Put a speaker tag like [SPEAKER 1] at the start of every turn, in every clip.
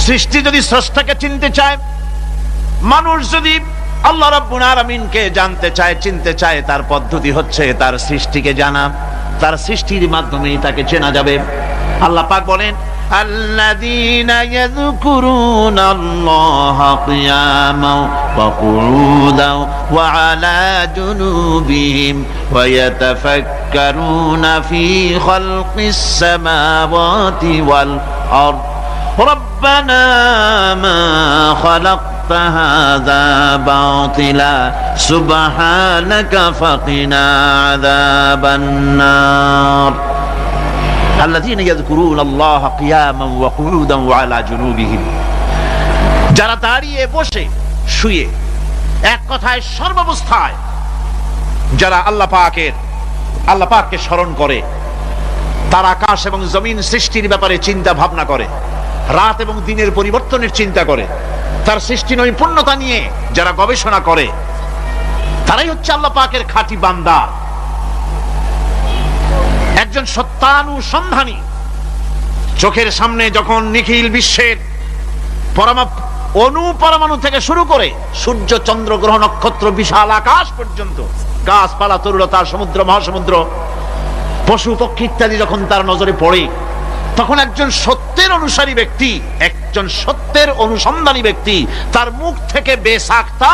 [SPEAKER 1] সৃষ্টি যদি স্রষ্টাকে চিনতে চায়, মানুষ যদি আল্লাহ রাব্বুল আলামিনকে জানতে চায়, চিনতে চায়, তার পদ্ধতি হচ্ছে তার সৃষ্টিকে জানা। তার সৃষ্টির মাধ্যমেই তাকে চেনা যাবে। আল্লাহ পাক বলেন, আল্লাযীনা ইয়াযকুরুনাল্লাহা কিয়ামান ওয়া কুউদান ওয়া আলা জুনুবিহিম ওয়া ইয়াতাফাক্কারুনা ফী খালকিস সামাওয়াতি ওয়াল আরদ রব্বানা মা খালাকতা হাযা বাতিলা সুবহানাকা ফাকিনা আযাবান নার। আল্লাযীনা ইয়াযকুরুনাল্লাহা কিয়ামান ওয়া কুউদান ওয়া আলা জুনুবিহিম, যারা দাঁড়িয়ে, বসে, শুয়ে, এক কথায় সর্বাবস্থায় যারা আল্লাহ পাককে স্মরণ করে, তারা আকাশ এবং জমিন সৃষ্টির ব্যাপারে চিন্তা ভাবনা করে, রাত এবং দিনের পরিবর্তনের চিন্তা করে, তার সৃষ্টি নৈপুণ্যতা নিয়ে যারা গবেষণা করে, তারাই হচ্ছে আল্লাহ পাকের খাঁটি বান্দা, একজন সত্যানুসন্ধানী। চোখের সামনে যখন নিখিল বিশ্বের অনুপরমাণু থেকে শুরু করে সূর্য, চন্দ্র, গ্রহ, নক্ষত্র, বিশাল আকাশ পর্যন্ত, গাছপালা, তরুলতা, সমুদ্র, মহাসমুদ্র, পশু পক্ষী ইত্যাদি যখন তার নজরে পড়ে, তখন একজন সত্যের অনুসারী ব্যক্তি, একজন সত্যের অনুসন্ধানী ব্যক্তি, তার মুখ থেকে বেসাক্তা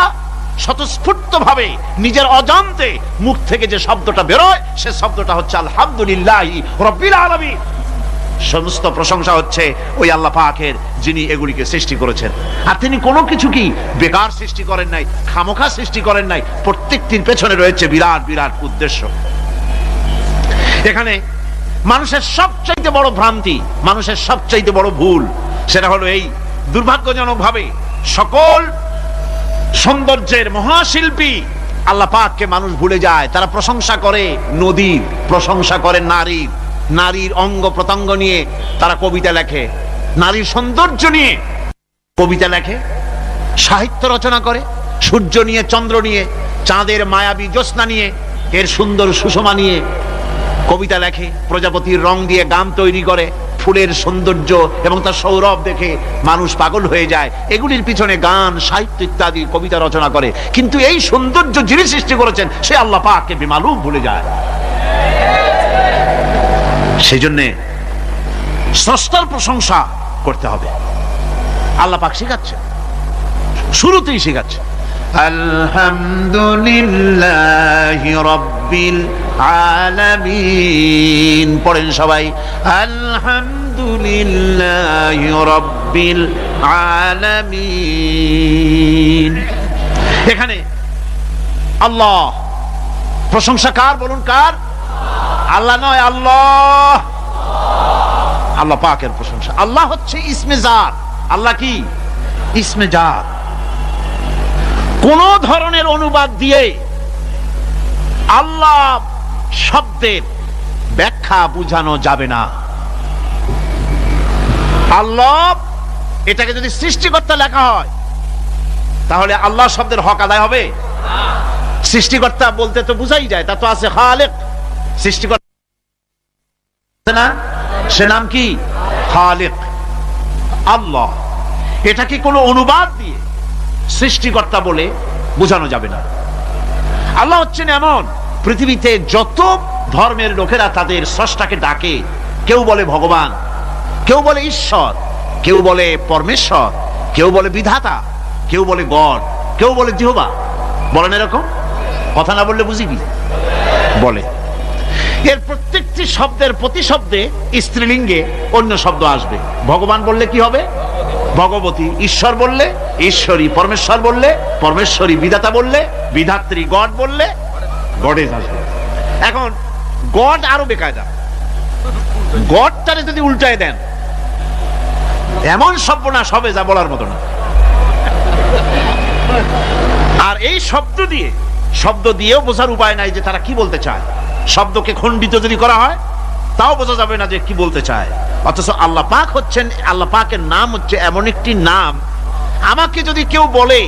[SPEAKER 1] স্বতঃস্ফূর্ত ভাবে নিজের অজান্তে মুখ থেকে যে শব্দটা বেরোয়, সে শব্দটা হচ্ছে আলহামদুলিল্লাহি রাব্বিল আলামিন। সমস্ত প্রশংসা হচ্ছে ওই আল্লাহ পাকের, যিনি এগুলিকে সৃষ্টি করেছেন। আর তিনি কোনো কিছু কি বেকার সৃষ্টি করেন নাই, খামোখা সৃষ্টি করেন নাই। প্রত্যেকটির পেছনে রয়েছে বিরাট বিরাট উদ্দেশ্য। এখানে মানুষের সবচাইতে বড় ভ্রান্তি, মানুষের সবচাইতে বড় ভুল, সেটা হলো এই, দুর্ভাগ্যজনক ভাবে সকল সৌন্দর্যের মহাশিল্পী আল্লাহ পাককে মানুষ ভুলে যায়। তারা প্রশংসা করে নদীর, প্রশংসা করে নারীর, নারীর অঙ্গ প্রত্যঙ্গ নিয়ে তারা কবিতা লেখে, নারীর সৌন্দর্য নিয়ে কবিতা লেখে, সাহিত্য রচনা করে, সূর্য নিয়ে, চন্দ্র নিয়ে, চাঁদের মায়াবী জ্যোৎস্না নিয়ে, এর সুন্দর সুষমা নিয়ে কবিতা লেখে, প্রজাপতির রং দিয়ে গান তৈরি করে, ফুলের সৌন্দর্য এবং তার সৌরভ দেখে মানুষ পাগল হয়ে যায়। এগুলির পিছনে গান, সাহিত্য ইত্যাদি কবিতা রচনা করে, কিন্তু এই সৌন্দর্য যিনি সৃষ্টি করেছেন সে আল্লাহ পাককে বেমালুম ভুলে যায়। সেই জন্য স্রষ্টার প্রশংসা করতে হবে। আল্লাহ পাক শেখাচ্ছেন, শুরুতেই শেখাচ্ছে, আলহামদুলিল্লাহি রাব্বিল আলামিন। পড়েন সবাই, আলহামদুলিল্লাহি রাব্বিল আলামিন। এখানে আল্লাহ, প্রশংসা কার বলুন, কার? আল্লাহ নয়, আল্লাহ, আল্লাহ পাকের প্রশংসা। আল্লাহ হচ্ছে ইসমে জাত। আল্লাহ কি? ইসমে জাত। কোন ধরনের অনুবাদ দিয়ে আল্লাহ শব্দের ব্যাখ্যা বুঝানো যাবে না। আল্লাহ এটাকে যদি সৃষ্টিকর্তা লেখা হয়, তাহলে আল্লাহ শব্দের হক আদায় হবে? সৃষ্টিকর্তা বলতে তো বুঝাই যায়, তা তো আছে খালেক, সৃষ্টিকর্তা না, সে নাম কি? খালেক। আল্লাহ এটাকে কোনো অনুবাদ দিয়ে সৃষ্টিকর্তা বলে বোঝানো যাবে না। আল্লাহ হচ্ছেন এমন, পৃথিবীতে যত ধর্মের লোকেরা তাদের স্রষ্টাকে ডাকে, কেউ বলে ভগবান, কেউ বলে ঈশ্বর, কেউ বলে পরমেশ্বর, কেউ বলে বিধাতা, কেউ বলে গড, কেউ বলে জিহোবা। বলেন এরকম? কথা না বললে বুঝি কি বলে? এর প্রত্যেকটি শব্দের প্রতিশব্দে স্ত্রীলিঙ্গে অন্য শব্দ আসবে। ভগবান বললে কি হবে? ভগবতী। ঈশ্বর বললে ঈশ্বরী। পরমেশ্বর বললে পরমেশ্বরী। বিধাতা বললে বিধাত্রী। গড বললে গডেজ আসবে। এখন গড আরো বেকায়দা। গডটারে যদি উল্টায় দেন, এমন সর্বনাশ হবে যা বলার মতো না। আর এই শব্দ দিয়েও বোঝার উপায় নাই যে তারা কি বলতে চায়। শব্দকে খণ্ডিত যদি করা হয় তাও বোঝা যাবে না যে কি বলতে চায়। অথচ আল্লাহ পাক হচ্ছেন, আল্লাহ পাকের নাম হচ্ছে এমন একটি নাম, আমাকে যদি কেউ বলে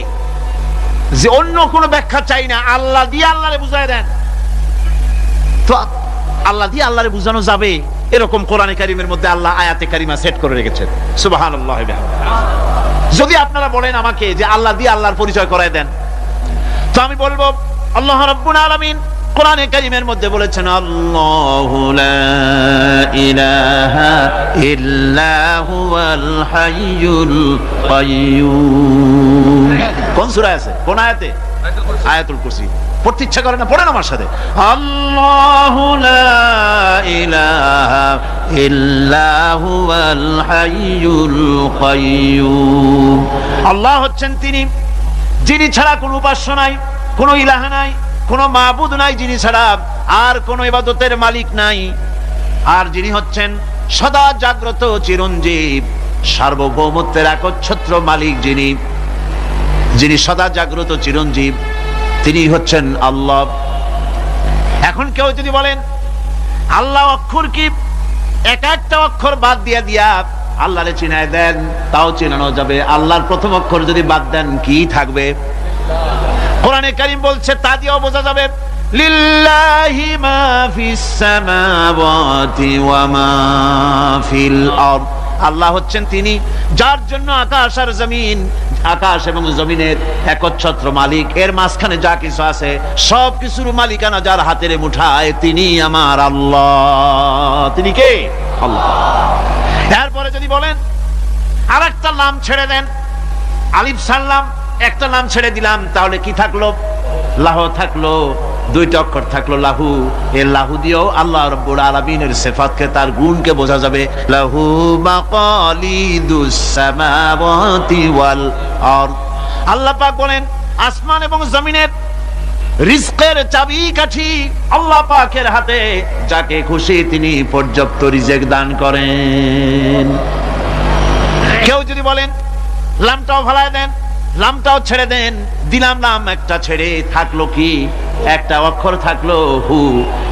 [SPEAKER 1] যে অন্য কোনো ব্যাখ্যা চাই না, আল্লাহ দিয়ে আল্লাহরে বুঝায় দেন, তো আল্লাহ দিয়ে আল্লাহরে বুঝানো যাবে? এরকম কোরআনে কারিমের মধ্যে আল্লাহ আয়াতে কারিমা সেট করে রেখেছেন। সুবহানাল্লাহ। যদি আপনারা বলেন আমাকে যে আল্লাহ দিয়ে আল্লাহর পরিচয় করায় দেন, তো আমি বলবো আল্লাহ রাব্বুল আলামিন কোরআনে কারিমের মধ্যে বলেছেন আল্লাহু লা ইলাহা ইল্লা হুয়াল হাইয়ুল কাইয়্যুম। কোন সূরা আছে, কোন আয়াতে? আয়াতুল কুরসি। পড়তে ইচ্ছা করে না? পড়েন আমার সাথে, আল্লাহু লা ইলাহা ইল্লা হুয়াল হাইয়ুল কাইয়্যুম। আল্লাহ হচ্ছেন তিনি যিনি ছাড়া কোনো উপাস্য নাই, কোনো ইলাহ নাই, কোনো মাবুদ নাই যিনি ছাড়া, আর কোনো ইবাদতের মালিক নাই, আর যিনি হচ্ছেন সদা জাগ্রত চিরঞ্জীব, সার্বভৌমত্বের একচ্ছত্র মালিক, যিনি সদা জাগ্রত চিরঞ্জীব, তিনি হচ্ছেন আল্লাহ। এখন কেউ যদি বলেন আল্লাহ অক্ষর কি, এক একটা অক্ষর বাদ দিয়া আল্লাহরে চিনায় দেন, তাও চিনানো যাবে। আল্লাহর প্রথম অক্ষর যদি বাদ দেন কি থাকবে? কোরআনে কারীম বলছে তা দিয়েও বোঝা যাবে লিল্লাহি মা ফিস সামাওয়াতি ওয়া মা ফিল আরদ। আল্লাহ হচ্ছেন তিনি যার জন্য আকাশ আর জমিন, আকাশ এবং জমিনের একচ্ছত্র মালিক, এর মাঝখানে যা কিছু আছে সব কিছুর মালিকানা যার হাতের মুঠায়, তিনি আমার আল্লাহ। তিনি কে? আল্লাহ। এরপরে যদি বলেন আর একটা নাম ছেড়ে দেন, আলিফ সাল্লাম একটা নাম ছেড়ে দিলাম, তাহলে কি থাকলো? লাহ থাকলো, দুইটা অক্ষর থাকলো লাহু। এই লাহু দিয়েও আল্লাহ রাব্বুল আলামিনের সিফাতকে, তার গুণকে বোঝা যাবে। লাহু মাকালিদুস সামাওয়াতি ওয়াল আরদ। আল্লাহ পাক বলেন আসমান এবং জমিনের রিজকের চাবিকাঠি আল্লাহ পাকের হাতে, যাকে খুশি তিনি পর্যাপ্ত রিজেক দান করেন। কেউ যদি বলেন লামটাও ফালায় দেন, লামটাও ছেড়ে দেন, দিলাম নাম একটা ছেড়ে, থাকলো কি? একটা অক্ষর থাকলো হু।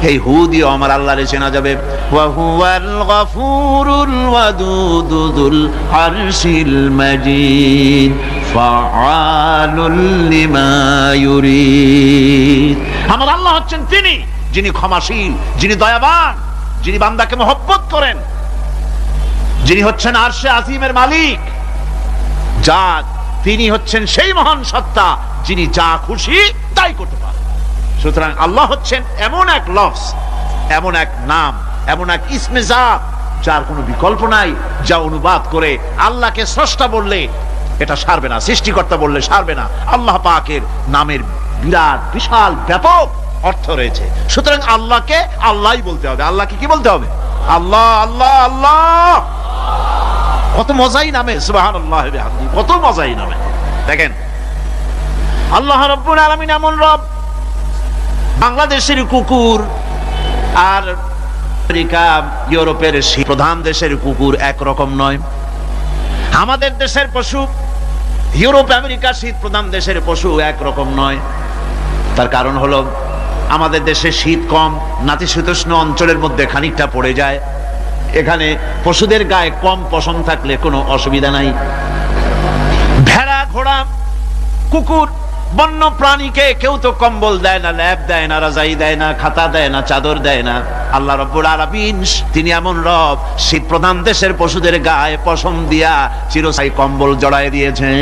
[SPEAKER 1] এই হু দিয়ে আমার আল্লাহরে চেনা যাবে। ওয়া হুয়াল গফুরুল ওয়াদুদুল আরশিল মাজিদ ফাআলুল লিমা ইউরিদ। আমার আল্লাহ হচ্ছেন তিনি যিনি ক্ষমাশীল, যিনি দয়াবান, যিনি বান্দাকে মহব্বত করেন, যিনি হচ্ছেন আরশে আজিমের মালিক, তিনি হচ্ছেন সেই মহান সত্তা যিনি যা খুশি তাই করতে পারেন। সুতরাং আল্লাহ হচ্ছেন এমন এক লফজ, এমন এক নাম, এমন এক ইসমে জাত যার কোনো বিকল্প নাই, যা অনুবাদ করে আল্লাহকে স্রষ্টা বললে এটা সারবে না, সৃষ্টিকর্তা বললে সারবে না। আল্লাহ পাকের নামের বিরাট বিশাল ব্যাপক অর্থ রয়েছে। সুতরাং আল্লাহকে আল্লাহই বলতে হবে। আল্লাহকে কি বলতে হবে? আল্লাহ আল্লাহ আল্লাহ। কত মজাই নামে, সুবহানাল্লাহ বিহামদি, কত মজাই নামে। দেখেন আল্লাহ রাব্বুল আলামিন এমন রব, বাংলাদেশের কুকুর আর আমেরিকা ইউরোপের প্রধান দেশের কুকুর একরকম নয়। আমাদের দেশের পশু ইউরোপ আমেরিকা শীত প্রধান দেশের পশু একরকম নয়। তার কারণ হলো আমাদের দেশে শীত কম, নাতিশীতোষ্ণ অঞ্চলের মধ্যে খানিকটা পড়ে যায়। এখানে পশুদের গায়ে কম পশম থাকলে কোনো অসুবিধা নাই। ভেড়া, ঘোড়া, কুকুর, বন্য প্রাণীকে কেউ তো কম্বল দেয় না, ল্যাপ দেয় না, রাজাই দেয় না, খাতা দেয় না, চাদর দেয় না। আল্লাহ রাব্বুল আলামিন তিনি এমন রব, শীত প্রধান দেশের পশুদের গায়ে পশম দিয়া চিরস্থায়ী কম্বল জড়ায় দিয়েছেন।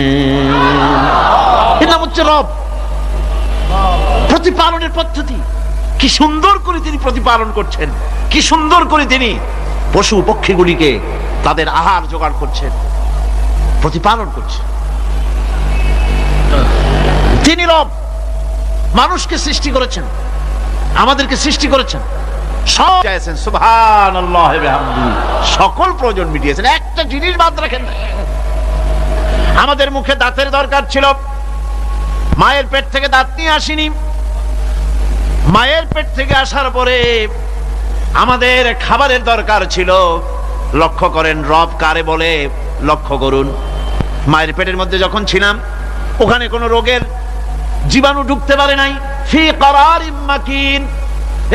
[SPEAKER 1] এর নাম হচ্ছে রব। প্রতিপালনের পদ্ধতি কি সুন্দর করে তিনি প্রতিপালন করছেন, কি সুন্দর করে তিনি পশু পক্ষীগুলিকে তাদের আহার জোগাড় করছেন, প্রতিপালন করছেন। তিনি রব, মানুষকে সৃষ্টি করেছেন, আমাদেরকে সৃষ্টি করেছেন, সব চাইছেন। সুবহানাল্লাহ বিহামদিহি, সকল প্রয়োজন মিটিয়েছেন, একটা জিনিস বাদ রাখেন না। আমাদের মুখে দাঁতের দরকার ছিল, মায়ের পেট থেকে দাঁত নিয়ে আসিনি। মায়ের পেট থেকে আসার পরে আমাদের খাবারের দরকার ছিল। লক্ষ্য করেন রব কারে বলে, লক্ষ্য করুন। মায়ের পেটের মধ্যে যখন ছিলাম ওখানে কোনো রোগের জীবাণু ঢুকতে পারে নাই। ফি করারিম মাকিন,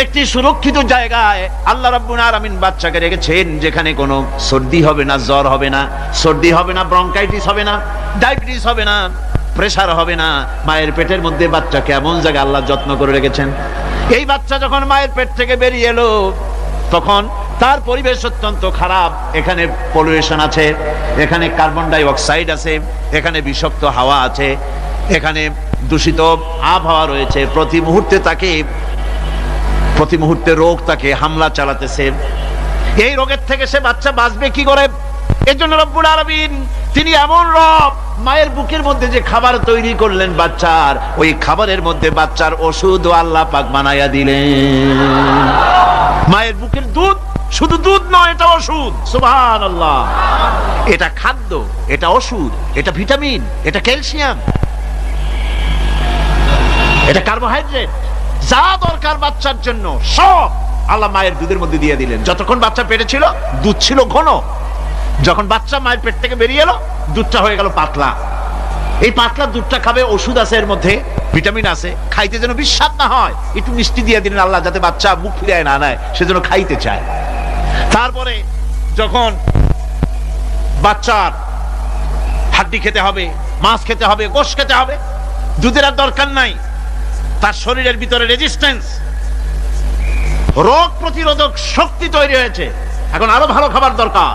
[SPEAKER 1] একটি সুরক্ষিত জায়গায় আল্লাহ রাব্বুল আলামিন বাচ্চাকে রেখেছেন, যেখানে কোনো সর্দি হবে না, জ্বর হবে না, সর্দি হবে না, ব্রঙ্কাইটিস হবে না, ডায়াবেটিস হবে না, প্রেসার হবে না। মায়ের পেটের মধ্যে বাচ্চাকে এমন জায়গায় আল্লাহ যত্ন করে রেখেছেন। এই বাচ্চা যখন মায়ের পেট থেকে বেরিয়ে এলো, তখন তার পরিবেশ অত্যন্ত খারাপ, এখানে পলিউশন আছে, এখানে কার্বন ডাই অক্সাইড আছে, এখানে বিষাক্ত হাওয়া আছে, এখানে দূষিত আবহাওয়া রয়েছে। প্রতি মুহূর্তে রোগ তাকে হামলা চালাতেছে। এই রোগের থেকে সে বাচ্চা বাঁচবে কি করে? এর জন্য রব্বুল আলামিন তিনি এমন রব, মায়ের বুকের মধ্যে যে খাবার তৈরি করলেন বাচ্চার, ওই খাবারের মধ্যে বাচ্চার ওষুধ আল্লাহ পাক বানায়া দিলেন। মায়ের বুকের দুধ শুধু দুধ নয়, এটা ওষুধ। সুবহানাল্লাহ। এটা খাদ্য, এটা ওষুধ, এটা ভিটামিন, এটা ক্যালসিয়াম, এটা কার্বোহাইড্রেট, যা দরকার বাচ্চার জন্য সব আল্লাহ মায়ের দুধের মধ্যে দিয়ে দিলেন। যতক্ষণ বাচ্চা পেটে ছিল দুধ ছিল ঘন, যখন বাচ্চা মায়ের পেট থেকে বেরিয়ে এলো দুধটা হয়ে গেল পাতলা। এই পাতলা দুধটা খাবে, ওষুধ আছে এর মধ্যে, ভিটামিন আছে, খাইতে যেন বিস্বাদ না হয় একটু মিষ্টি দিয়ে দিলেন আল্লাহ, যাতে বাচ্চা মুখ ফিরায় না নেয়, সেজন্য খাইতে চায়। তারপরে যখন বাচ্চার হাড্ডি খেতে হবে, মাছ খেতে হবে, গোশত খেতে হবে, দুধের আর দরকার নাই, তার শরীরের ভিতরে রেজিস্ট্যান্স, রোগ প্রতিরোধক শক্তি তৈরি হয়েছে, এখন আরো ভালো খাবার দরকার।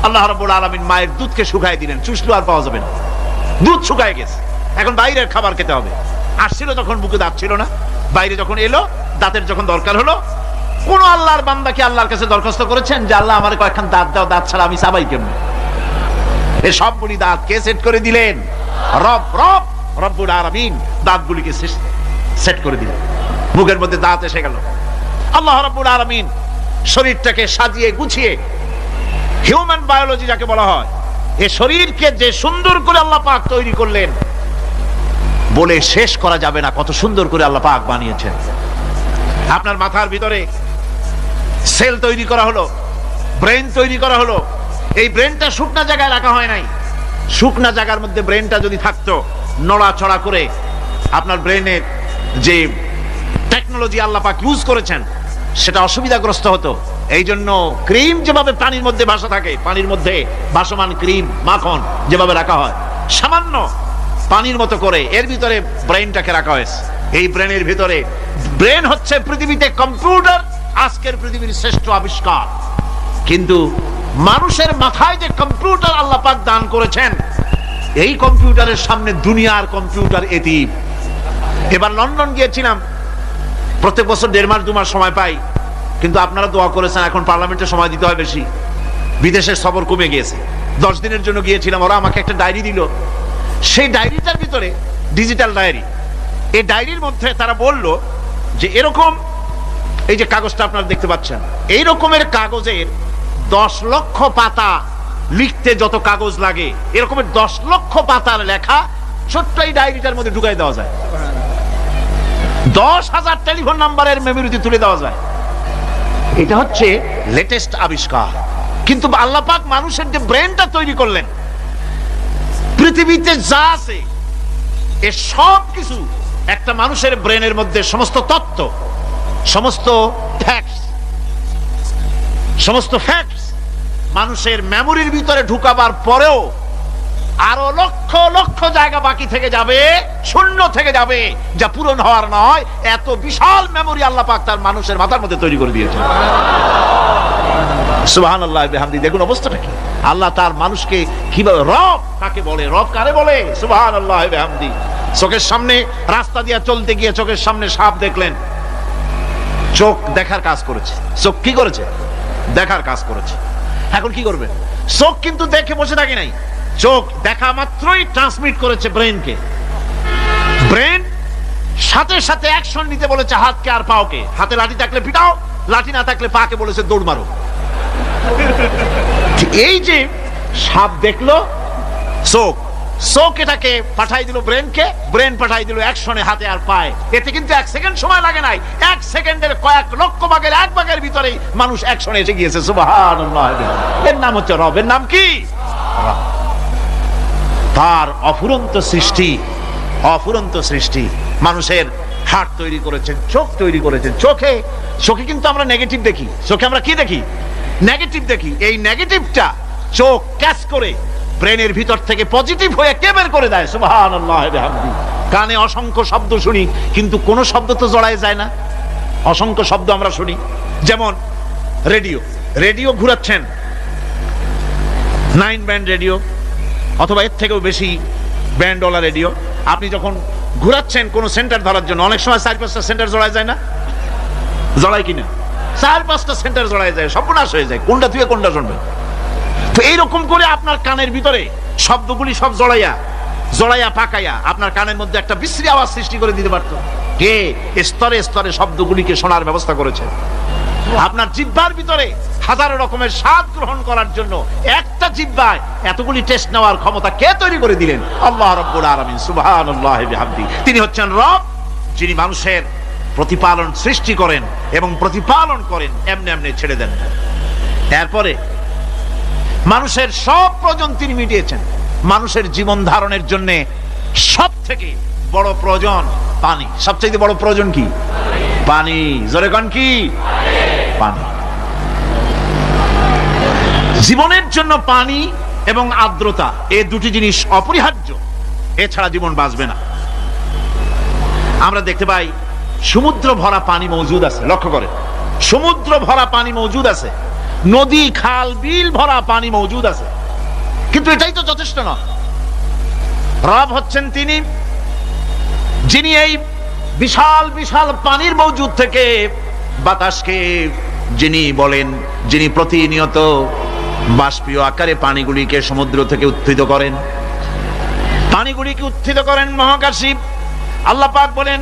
[SPEAKER 1] আল্লাহ রাব্বুল আলামিন মায়ের দুধকে শুকায় দিলেন, চুষলো আর পাওয়া যাবে না, দুধ শুকায় গেছে, এখন বাইরের খাবার খেতে হবে। আসছিল তখন বুকে দাঁত ছিল না, বাইরে যখন এলো দাঁতের যখন দরকার হলো, কোন আল্লাহর বান্দা কি আল্লাহর কাছে দরখাস্ত করেছেন যে আল্লাহ আমার কয়েকখান দাঁত দাও, দাঁত ছাড়া আমি চাবাই কেমন? এই সবগুলি দাঁত কে সেট করে দিলেন? রব্বুল আলামিন দাঁতগুলিকে সেট করে দিলেন, মুখের মধ্যে দাঁত এসে গেল। আল্লাহ রাব্বুল আলামিন শরীরটাকে সাজিয়ে গুছিয়ে, হিউম্যান বায়োলজি যাকে বলা হয়, এই শরীরকে যে সুন্দর করে আল্লাহ পাক তৈরি করলেন বলে শেষ করা যাবে না, কত সুন্দর করে আল্লাহ পাক বানিয়েছেন। আপনার মাথার ভিতরে সেল তৈরি করা হলো, ব্রেন তৈরি করা হলো। এই ব্রেনটা শুকনা জায়গায় রাখা হয় নাই, শুকনা জায়গার মধ্যে ব্রেনটা যদি থাকতো, নড়াচড়া করে আপনার ব্রেনের যে টেকনোলজি আল্লাহ পাক ইউজ করেছেন সেটা অসুবিধাগ্রস্ত হতো। এই জন্য ক্রিম যেভাবে পানির মধ্যে ভাসা থাকে, পানির মধ্যে ভাসমান ক্রিম মাখন যেভাবে রাখা হয়, সামান্য পানির মতো করে এর ভিতরে ব্রেনটাকে রাখা হয়েছে। এই ব্রেনের ভিতরে, ব্রেন হচ্ছে পৃথিবীতে কম্পিউটার, আজকের পৃথিবীর শ্রেষ্ঠ আবিষ্কার। কিন্তু মানুষের মাথায় যে কম্পিউটার আল্লাহ পাক দান করেছেন, এই কম্পিউটারের সামনে দুনিয়ার কম্পিউটার এতিম। এবার লন্ডন গিয়েছিলাম, প্রত্যেক বছর 1.5 মাস 2 মাস সময় পাই, কিন্তু আপনারা দোয়া করেছেন এখন পার্লামেন্টে সময় দিতে হয় বেশি, বিদেশের সফর কমে গিয়েছে। 10 দিনের জন্য গিয়েছিলাম, ওরা আমাকে একটা ডায়েরি দিল, সেই ডায়েরিটার ভিতরে ডিজিটাল ডায়েরি, এই ডায়েরির মধ্যে তারা বলল যে এরকম, এই যে কাগজটা আপনারা দেখতে পাচ্ছেন, এই রকমের কাগজের 10 লক্ষ পাতা লিখতে যত কাগজ লাগে, এরকমের 10 লক্ষ পাতার লেখা ছোট্ট এই ডায়েরিটার মধ্যে ঢুকাই দেওয়া যায়, 10,000 টেলিফোন নাম্বারের মেমোরিতে তুলে দেওয়া যায়। এটা হচ্ছে লেটেস্ট আবিষ্কার। কিন্তু আল্লাহ পাক মানুষের যে ব্রেনটা তৈরি করলেন, পৃথিবীতে যা আছে এ সব কিছু একটা মানুষের ব্রেনের মধ্যে, সমস্ত তথ্য, সমস্ত ফ্যাক্টস মানুষের মেমোরির ভিতরে ঢুকাবার পরেও আরো লক্ষ লক্ষ জায়গা বাকি থেকে যাবে, শূন্য থেকে যাবে, যা পূরণ হওয়ার নয়। এত বিশাল মেমোরি আল্লাহ পাক তার মানুষের মাথার মধ্যে তৈরি করে দিয়েছেন। সুবহানাল্লাহ বিহামদি। দেখুন অবস্থাটা কি, আল্লাহ তার মানুষকে কিভাবে, রব কাকে বলে, রব কারে বলে, সুবহানাল্লাহ বিহামদি। চোখের সামনে রাস্তা দিয়ে চলতে গিয়ে চোখের সামনে সাপ দেখলেন, চোখ দেখার কাজ করেছে, চোখ কি করেছে? দেখার কাজ করেছে। এখন কি করবে? চোখ কিন্তু দেখে বসে থাকে নাই, চোখ দেখা মাত্রই ট্রান্সমিট করেছে ব্রেনকে। ব্রেন সাথে সাথে অ্যাকশন নিতে বলেছে হাতকে আর পাওকে। হাতে লাঠি থাকলে পিটাও, লাঠি না থাকলে পাকে বলেছে দৌড় মারো। এই যে সাপ দেখলো, চোখ এটাকে পাঠাই দিল ব্রেনকে, ব্রেন পাঠাই দিল অ্যাকশনে হাতে আর পায়ে। এতে কিন্তু 1 সেকেন্ড সময় লাগে নাই, 1 সেকেন্ডের কয়েক লক্ষ ভাগের 1 ভাগের ভিতরেই মানুষ অ্যাকশনে এসে গিয়েছে। সুবহানাল্লাহ। এর নাম হচ্ছে রব। এর নাম কি? তার অফুরন্ত সৃষ্টি। মানুষের হার্ট তৈরি করেছেন, চোখ তৈরি করেছেন। চোখে কিন্তু আমরা নেগেটিভ দেখি, চোখে আমরা কি দেখি? নেগেটিভ দেখি। এই নেগেটিভটা চোখ ক্যাচ করে ব্রেনের ভিতর থেকে পজিটিভ হয়ে কে বের করে দেয়? সুবহানাল্লাহ বিহামদি। কানে অসংখ্য শব্দ শুনি, কিন্তু কোন শব্দ তো জড়ায় যায় না। অসংখ্য শব্দ আমরা শুনি, যেমন রেডিও ঘুরাচ্ছেন, 9 ব্যান্ড রেডিও অথবা এর থেকেও বেশি ব্যান্ডওয়ালা রেডিও। আপনি যখন ঘুরাচ্ছেন কোন সেন্টার ধরার জন্য, অনেক সময় 4-5টা সেন্টার জড়ায় যায় না, জড়ায় কিনা? 4-5টা সেন্টার জড়ায় যায়, সর্বনাশ হয়ে যায়, কোনটা থেকে কোনটা শুনবে। তো এইরকম করে আপনার কানের ভিতরে শব্দগুলি সব জড়াইয়া পাকাইয়া আপনার কানের মধ্যে একটা বিশ্রী আওয়াজ সৃষ্টি করে দিতে পারতো। কে? স্তরে স্তরে শব্দগুলিকে শোনার ব্যবস্থা করেছে। আপনার জিহ্বার ভিতরে হাজারো রকমের স্বাদ গ্রহণ করার জন্য একটা জিহ্বায় এতগুলি টেস্ট নেওয়ার ক্ষমতা কে তৈরি করে দিলেন? আল্লাহ রাব্বুল আলামিন, সুবহানাল্লাহি বিহামদি। তিনি হচ্ছেন রব, যিনি মানুষের প্রতিপালন সৃষ্টি করেন এবং প্রতিপালন করেন, এমনি এমনি ছেড়ে দেন। এরপরে মানুষের সব প্রয়োজন তিনি মিটিয়েছেন। মানুষের জীবন ধারণের জন্য সব থেকে বড় প্রয়োজন পানি। সবচেয়ে বড় প্রয়োজন কি? পানি। জোরে কোন কি? পানি। জীবনের জন্য পানি এবং আর্দ্রতা, এই দুটি জিনিস অপরিহার্য, এছাড়া জীবন বাঁচবে না। আমরা দেখতে পাই সমুদ্র ভরা পানি মজুদ আছে, লক্ষ্য করে, সমুদ্র ভরা পানি মজুদ আছে, নদী খাল বিল ভরা পানি মজুদ আছে, কিন্তু এটাই তো যথেষ্ট নয়। রব হচ্ছেন তিনি যিনি এই বিশাল বিশাল পানির মজুদ থেকে বাতাসকে যিনি বলেন, যিনি প্রতিনিয়ত বাষ্পীয় আকারে পানিগুলিকে সমুদ্র থেকে উত্থিত করেন, পানিগুলিকে উত্থিত করেন মহাকাশে। আল্লাহ পাক বলেন,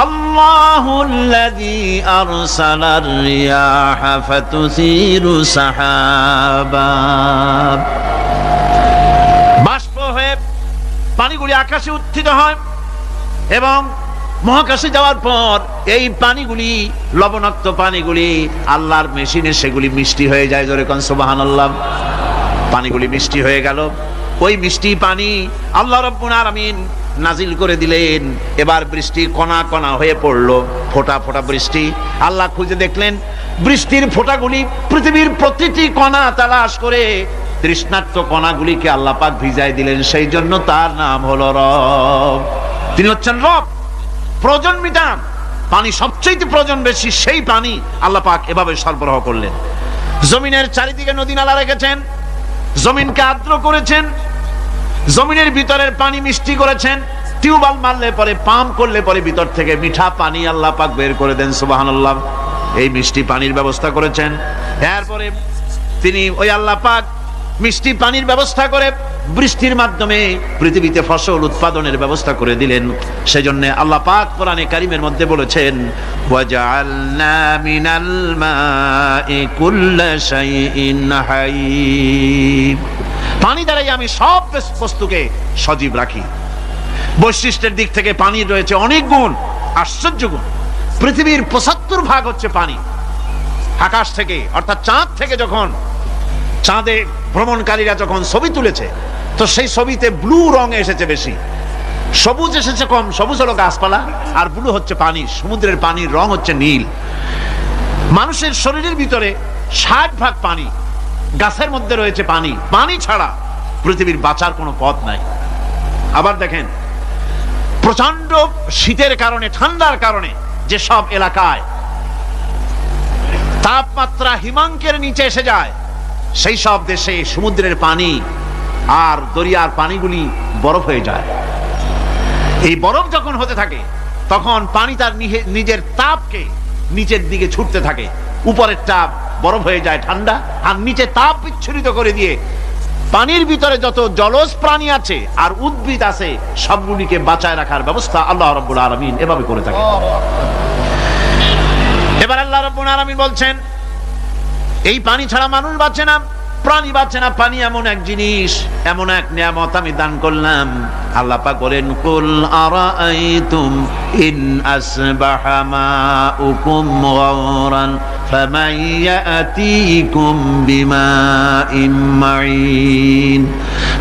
[SPEAKER 1] আল্লাহুল্লাযী আরসালার রিয়াহা ফাতুসিরু সাহাবা। বাষ্প হয়ে পানিগুলি আকাশে উত্থিত হয় এবং মহাকাশে যাওয়ার পর এই পানিগুলি, লবণাক্ত পানিগুলি আল্লাহর মেশিনে সেগুলি মিষ্টি হয়ে যায়। জোরে কোন সুবহানাল্লাহ। পানিগুলি মিষ্টি হয়ে গেল, ওই মিষ্টি পানি আল্লাহ রাব্বুল আলামিন নাজিল করে দিলেন। এবার বৃষ্টি কণা কণা হয়ে পড়লো, ফোঁটা ফোঁটা বৃষ্টি। আল্লাহ খুঁজে দেখলেন বৃষ্টির ফোঁটাগুলি পৃথিবীর প্রতিটি কণা তালাশ করে তৃষ্ণার্ত কণাগুলিকে আল্লাহ পাক ভিজায় দিলেন। সেই জন্য তার নাম হলো রব। তিনি হচ্ছেন রব, প্রয়োজন মিটান। পানি সবচেয়ে প্রয়োজন বেশি, সেই পানি আল্লাহ পাক এভাবে সরবরাহ করলেন। জমিনের চারিদিকে নদী নালা রেখেছেন, জমিনকে আর্দ্র করেছেন, জমিনের ভিতরের পানি মিষ্টি করেছেন। টিউবওয়েল মারলে পরে, পাম্প করলে পরে ভিতর থেকে মিঠা পানি আল্লাহ পাক বের করে দেন। সুবহানাল্লাহ। এই মিষ্টি পানির ব্যবস্থা করেছেন। এরপরে তিনি ওই আল্লাহ পাক মিষ্টি পানির ব্যবস্থা করে বৃষ্টির মাধ্যমে পৃথিবীতে ফসল উৎপাদনের ব্যবস্থা করে দিলেন। সেজন্য আল্লাহ পাক কোরআনে কারীমের মধ্যে বলেছেন, ওয়াজআলনা মিনাল মাই কুল্লা শাইইন হাই। পানি দ্বারাই আমি সব বস্তুকে সজীব রাখি। বৈশিষ্ট্যের দিক থেকে পানির রয়েছে অনেক গুণ, আশ্চর্য গুণ। পৃথিবীর 75% হচ্ছে পানি। আকাশ থেকে অর্থাৎ চাঁদ থেকে যখন চাঁদে ভ্রমণকারীরা যখন ছবি তুলেছে, তো সেই ছবিতে ব্লু রং এসেছে বেশি, সবুজ এসেছে কম। সবুজ হলো গাছপালা, আর ব্লু হচ্ছে পানি। সমুদ্রের পানির রং হচ্ছে নীল। মানুষের শরীরের ভিতরে 60% পানি, গাছের মধ্যে রয়েছে পানি। পানি ছাড়া পৃথিবীর বাঁচার কোনো পথ নাই। আবার দেখেন, প্রচন্ড শীতের কারণে, ঠান্ডার কারণে যে সব এলাকায় তাপমাত্রা হিমাঙ্কের নিচে এসে যায়, সেই সব দেশে সমুদ্রের পানি আর দরিয়ার পানিগুলি বরফ হয়ে যায়। এই বরফ যখন হতে থাকে, তখন পানি তার নিজের তাপকে নিচের দিকে ছুটতে থাকে। উপরের তাপ বরফ হয়ে যায় ঠান্ডা, আর নিচে তাপ বিচ্ছুরিত করে দিয়ে পানির ভিতরে যত জলজ প্রাণী আছে আর উদ্ভিদ আছে, সবগুলিকে বাঁচায় রাখার ব্যবস্থা আল্লাহ রাব্বুল আলামিন এভাবে করে থাকে। এবার আল্লাহ রাব্বুল আলামিন বলছেন, এই পানি ছাড়া মানুষ বাঁচে না, প্রাণী বাঁচে না। পানি এমন এক জিনিস, এমন এক নিয়ামত আমি দান করলাম। আল্লাহ পাক বলেন, কুল আরাআইতুম ইন আসবাহা মাউকুম গাওরান ফামান ইয়াতিকুম বিমাইন মাইন।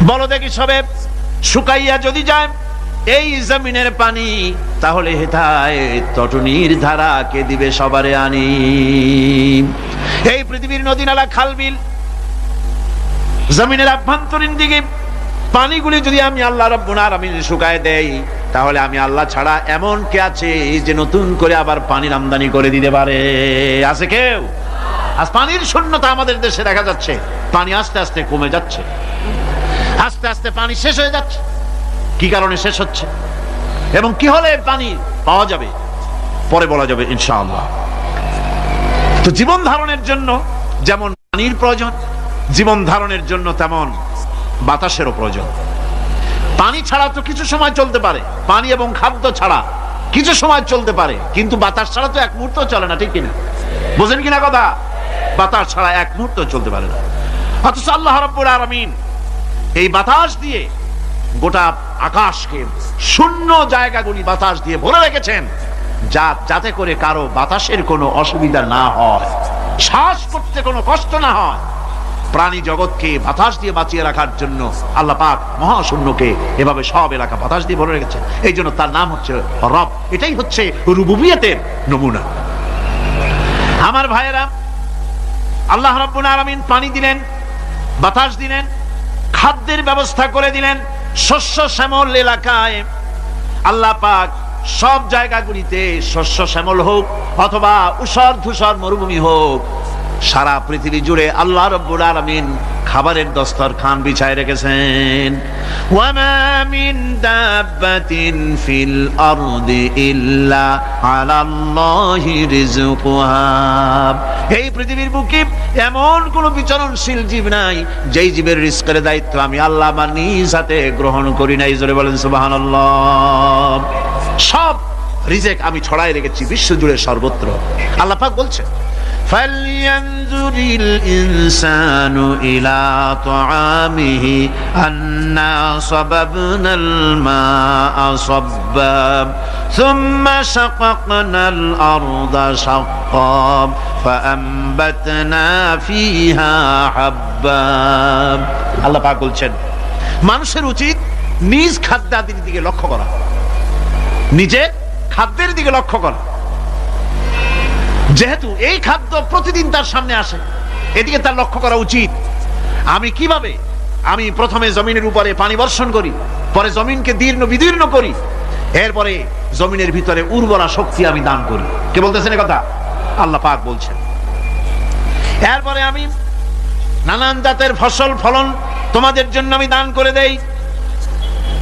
[SPEAKER 1] বলো দেখি, সবে শুকাইয়া যদি যায় এই জমিনের পানি, তাহলে হেথায় তটনির ধারা কে দিবে সবারে আনি। এই পৃথিবীর নদী নালা খালবিল, জমিনের আভ্যন্তরীণ দিকে পানিগুলি যদি আমি আল্লাহ রাব্বুল আলামিন শুকায় দেই, তাহলে আমি আল্লাহ ছাড়া এমন কে আছে যে নতুন করে আবার পানির আমদানি করে দিতে পারে? আছে কেউ? আজ পানির শূন্যতা আমাদের দেশে দেখা যাচ্ছে। পানি আস্তে আস্তে কমে যাচ্ছে, আস্তে আস্তে পানি শেষ হয়ে যাচ্ছে। কি কারণে শেষ হচ্ছে এবং কি হলে পানি পাওয়া যাবে পরে বলা যাবে ইনশাআল্লাহ। তো জীবন ধারণের জন্য যেমন পানির প্রয়োজন, জীবন ধারণের জন্য তেমন বাতাসেরও প্রয়োজন। পানি ছাড়া তো কিছু সময় চলতে পারে, পানি এবং খাদ্য ছাড়া কিছু সময় চলতে পারে, কিন্তু বাতাস ছাড়া তো এক মুহূর্ত চলে না, ঠিক কিনা? বুঝেন কিনা কথা? বাতাস ছাড়া এক মুহূর্ত চলতে পারে না। অথচ আল্লাহ রাব্বুল আলামিন এই বাতাস দিয়ে গোটা আকাশকে, শূন্য জায়গাগুলি বাতাস দিয়ে ভরে রেখেছেন, যাতে করে কারো বাতাসের কোনো অসুবিধা না হয়, শ্বাস করতে কোনো কষ্ট না হয়। প্রাণী জগৎকে বাতাস দিয়ে বাঁচিয়ে রাখার জন্য আল্লাহ পাক মহাশূন্যকে এভাবে সব এলাকা বাতাস দিয়ে ভরে রেখেছেন। এই জন্য তার নাম হচ্ছে রব। এটাই হচ্ছে রুবুবিয়তের নমুনা। আমার ভাইয়েরা, আল্লাহ রাব্বুল আলামিন পানি দিলেন, বাতাস দিলেন, খাদ্যের ব্যবস্থা করে দিলেন। শস্য শ্যামল এলাকায় আল্লাহ পাক সব জায়গাগুলিতে শস্য শ্যামল হোক অথবা উষর ধূসর মরুভূমি হোক, সারা পৃথিবী জুড়ে আল্লাহ রাব্বুল আলামিন খাবারের দস্তরখান বিছায় রেখেছেন। ওয়ামা মিন দাব্বাতিন ফিল আরদি ইল্লা আলাল্লাহি রিজকুহা। এই পৃথিবীর বুকে এমন কোন বিচরণশীল জীব নাই যেই জীবের রিজকের দায়িত্ব আমি আল্লাহ আমার নিজ হাতে গ্রহণ করি নাই। জোরে বলেন সুবহানাল্লাহ। সব রিজেক আমি ছড়াই রেখেছি বিশ্ব জুড়ে সর্বত্র। আল্লাহ পাক বলছেন, فَلْيَنْظُرِ الْإِنسَانُ إِلَى طَعَامِهِ أَنَّا صَبَبْنَا الْمَاءَ صَبًّا ثُمَّ شَقَقْنَا الْأَرْضَ شَقًّا فَأَنبَتْنَا فِيهَا حَبًّا। আল্লাহ পাক বলছেন, মানুষের উচিত নিজ খাদ্যাদির দিকে লক্ষ্য করা, নিজে খাদ্যের দিকে লক্ষ্য করা। যেহেতু এই খাদ্য প্রতিদিন তার সামনে আসে, এদিকে তার লক্ষ্য করা উচিত। আমি কিভাবে, আমি প্রথমে জমিনের উপরে পানি বর্ষণ করি, পরে জমিনকে দীর্ণ বিদীর্ণ করি, এরপরে জমিনের ভিতরে উর্বরা শক্তি আমি দান করি। কে বলতেছেন কথা? আল্লাহ পাক বলছেন। এরপরে আমি নানান জাতের ফসল ফলন তোমাদের জন্য আমি দান করে দেই।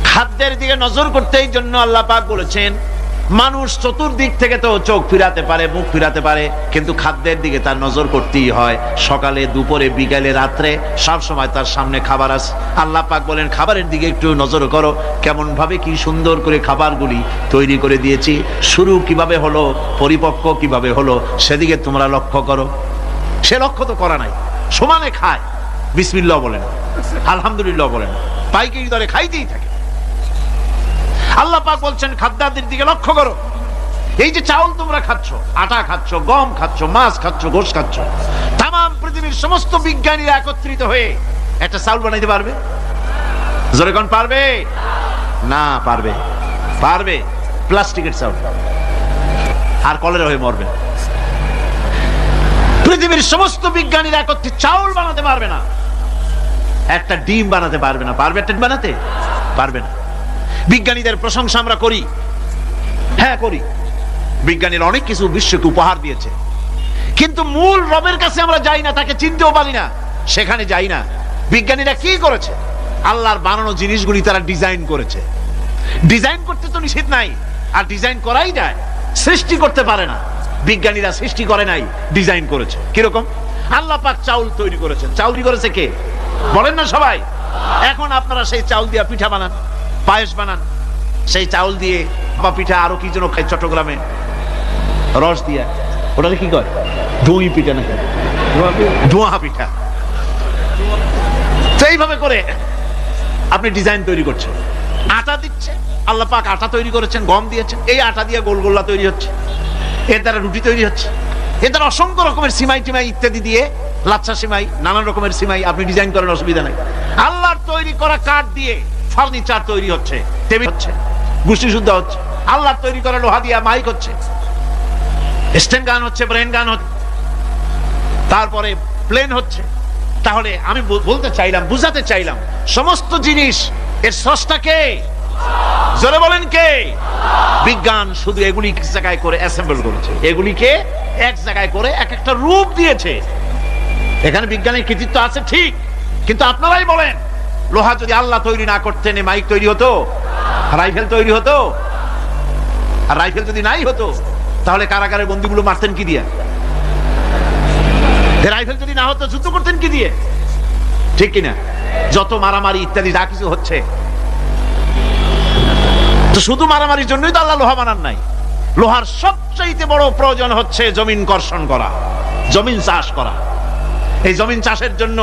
[SPEAKER 1] খাদ্যের দিকে নজর করতে এই জন্য আল্লাহ পাক বলেছেন, মানুষ চতুর্দিক থেকে তো চোখ ফিরাতে পারে, মুখ ফিরাতে পারে, কিন্তু খাদ্যের দিকে তার নজর করতেই হয়। সকালে, দুপুরে, বিকালে, রাত্রে সব সময় তার সামনে খাবার আছে। আল্লাহ পাক বলেন, খাবারের দিকে একটু নজর করো, কেমন ভাবে কি সুন্দর করে খাবারগুলি তৈরি করে দিয়েছি, শুরু কিভাবে হলো, পরিপক্ক কিভাবে হলো, সেদিকে তোমরা লক্ষ্য করো। সে লক্ষ্য তো করা নাই, সমানে খায়, বিসমিল্লাহ বলে না, আলহামদুলিল্লাহ বলে না, পাইকারি দরে খাইতেই থাকে। আল্লাহ পাক বলছেন, খাদ্যাদির দিকে লক্ষ্য করো। এই যে চাউল তোমরা খাচ্ছ, আটা খাচ্ছ, গম খাচ্ছ, মাছ খাচ্ছ, গোশ খাচ্ছ, তামাম পৃথিবীর সমস্ত বিজ্ঞানীরা একত্রিত হয়ে একটা চাউল বানাইতে পারবে? জোরে কোন পারবে? না পারবে। পারবে প্লাস্টিকের চাউল, আর কলেরা হয়ে মরবে। পৃথিবীর সমস্ত বিজ্ঞানীরা একত্রিত চাউল বানাতে পারবে না, একটা ডিম বানাতে পারবে না। পারবে একটা বানাতে? পারবে না। বিজ্ঞানীদের প্রশংসা আমরা করি, হ্যাঁ করি, বিজ্ঞানীরা অনেক কিছু বিশ্বকে উপহার দিয়েছে, কিন্তু মূল রবের কাছে আমরা যাই না, তাকে চিনতেও পারি না, সেখানে যাই না। বিজ্ঞানীরা কি করেছে? আল্লাহর বানানো জিনিসগুলি তারা ডিজাইন করেছে। ডিজাইন করতে তো নিষেধ নাই, আর ডিজাইন করাই যায়, সৃষ্টি করতে পারে না। বিজ্ঞানীরা সৃষ্টি করে নাই, ডিজাইন করেছে। কিরকম? আল্লাহ পাক চাউল তৈরি করেছেন। চাউল করেছে কে? বলেন না সবাই। এখন আপনারা সেই চাউল দিয়ে পিঠা বানান, পায়েস বানান, সেই চাউল দিয়ে বা পিঠা, আরো কি যেন খাই চট্টগ্রামে রস দিয়া, ওটাকে কি কয়? দই পিঠা নাকি ধোঁয়া পিঠা। তো এইভাবে করে আপনি ডিজাইন তৈরি করছেন। আটা দিচ্ছে, আল্লাহ পাক আটা তৈরি করেছেন, গম দিয়েছেন, এই আটা দিয়ে গোলগোল্লা তৈরি হচ্ছে, এর দ্বারা রুটি তৈরি হচ্ছে, এর দ্বারা অসংখ্য রকমের সিমাই টিমাই ইত্যাদি দিয়ে, লাচ্ছা সিমাই, নানান রকমের সিমাই আপনি ডিজাইন করেন, অসুবিধা নাই। আল্লাহর তৈরি করা কাঠ দিয়ে ফার্নিচার তৈরি হচ্ছে, টেবিল হচ্ছে, গুষ্টি শুদ্ধ হচ্ছে। আল্লাহর তৈরি করা লোহা দিয়ে মাইক হচ্ছে, স্ট্যান্ড গান হচ্ছে, ব্রেন গান হচ্ছে, তারপরে প্লেন হচ্ছে। তাহলে আমি বলতে চাইলাম, বুঝাতে চাইলাম, সমস্ত জিনিস এর স্রষ্টা কে? জোরে বলেন কে? বিজ্ঞান শুধু এগুলি এক জায়গায় করে অ্যাসেম্বল করেছে, এগুলিকে এক জায়গায় করে এক একটা রূপ দিয়েছে। এখানে বিজ্ঞানের কৃতিত্ব আছে ঠিক, কিন্তু আপনারাই বলেন, লোহা যদি আল্লাহ তৈরি না করতেন মাইক তৈরি হতো, রাইফেল তৈরি হতো? আর রাইফেল যদি নাই হতো তাহলে কারাগারের বন্দীগুলো মারতেন কি দিয়ে? রাইফেল যদি না হতো যুদ্ধ করতেন কি দিয়ে? ঠিক কিনা? যত মারামারি ইত্যাদি যা কিছু হচ্ছে, তো শুধু মারামারির জন্যই তো আল্লাহ লোহা বানান নাই। লোহার সবচাইতে বড় প্রয়োজন হচ্ছে জমিন কর্ষণ করা, জমিন চাষ করা। এই জমিন চাষের জন্য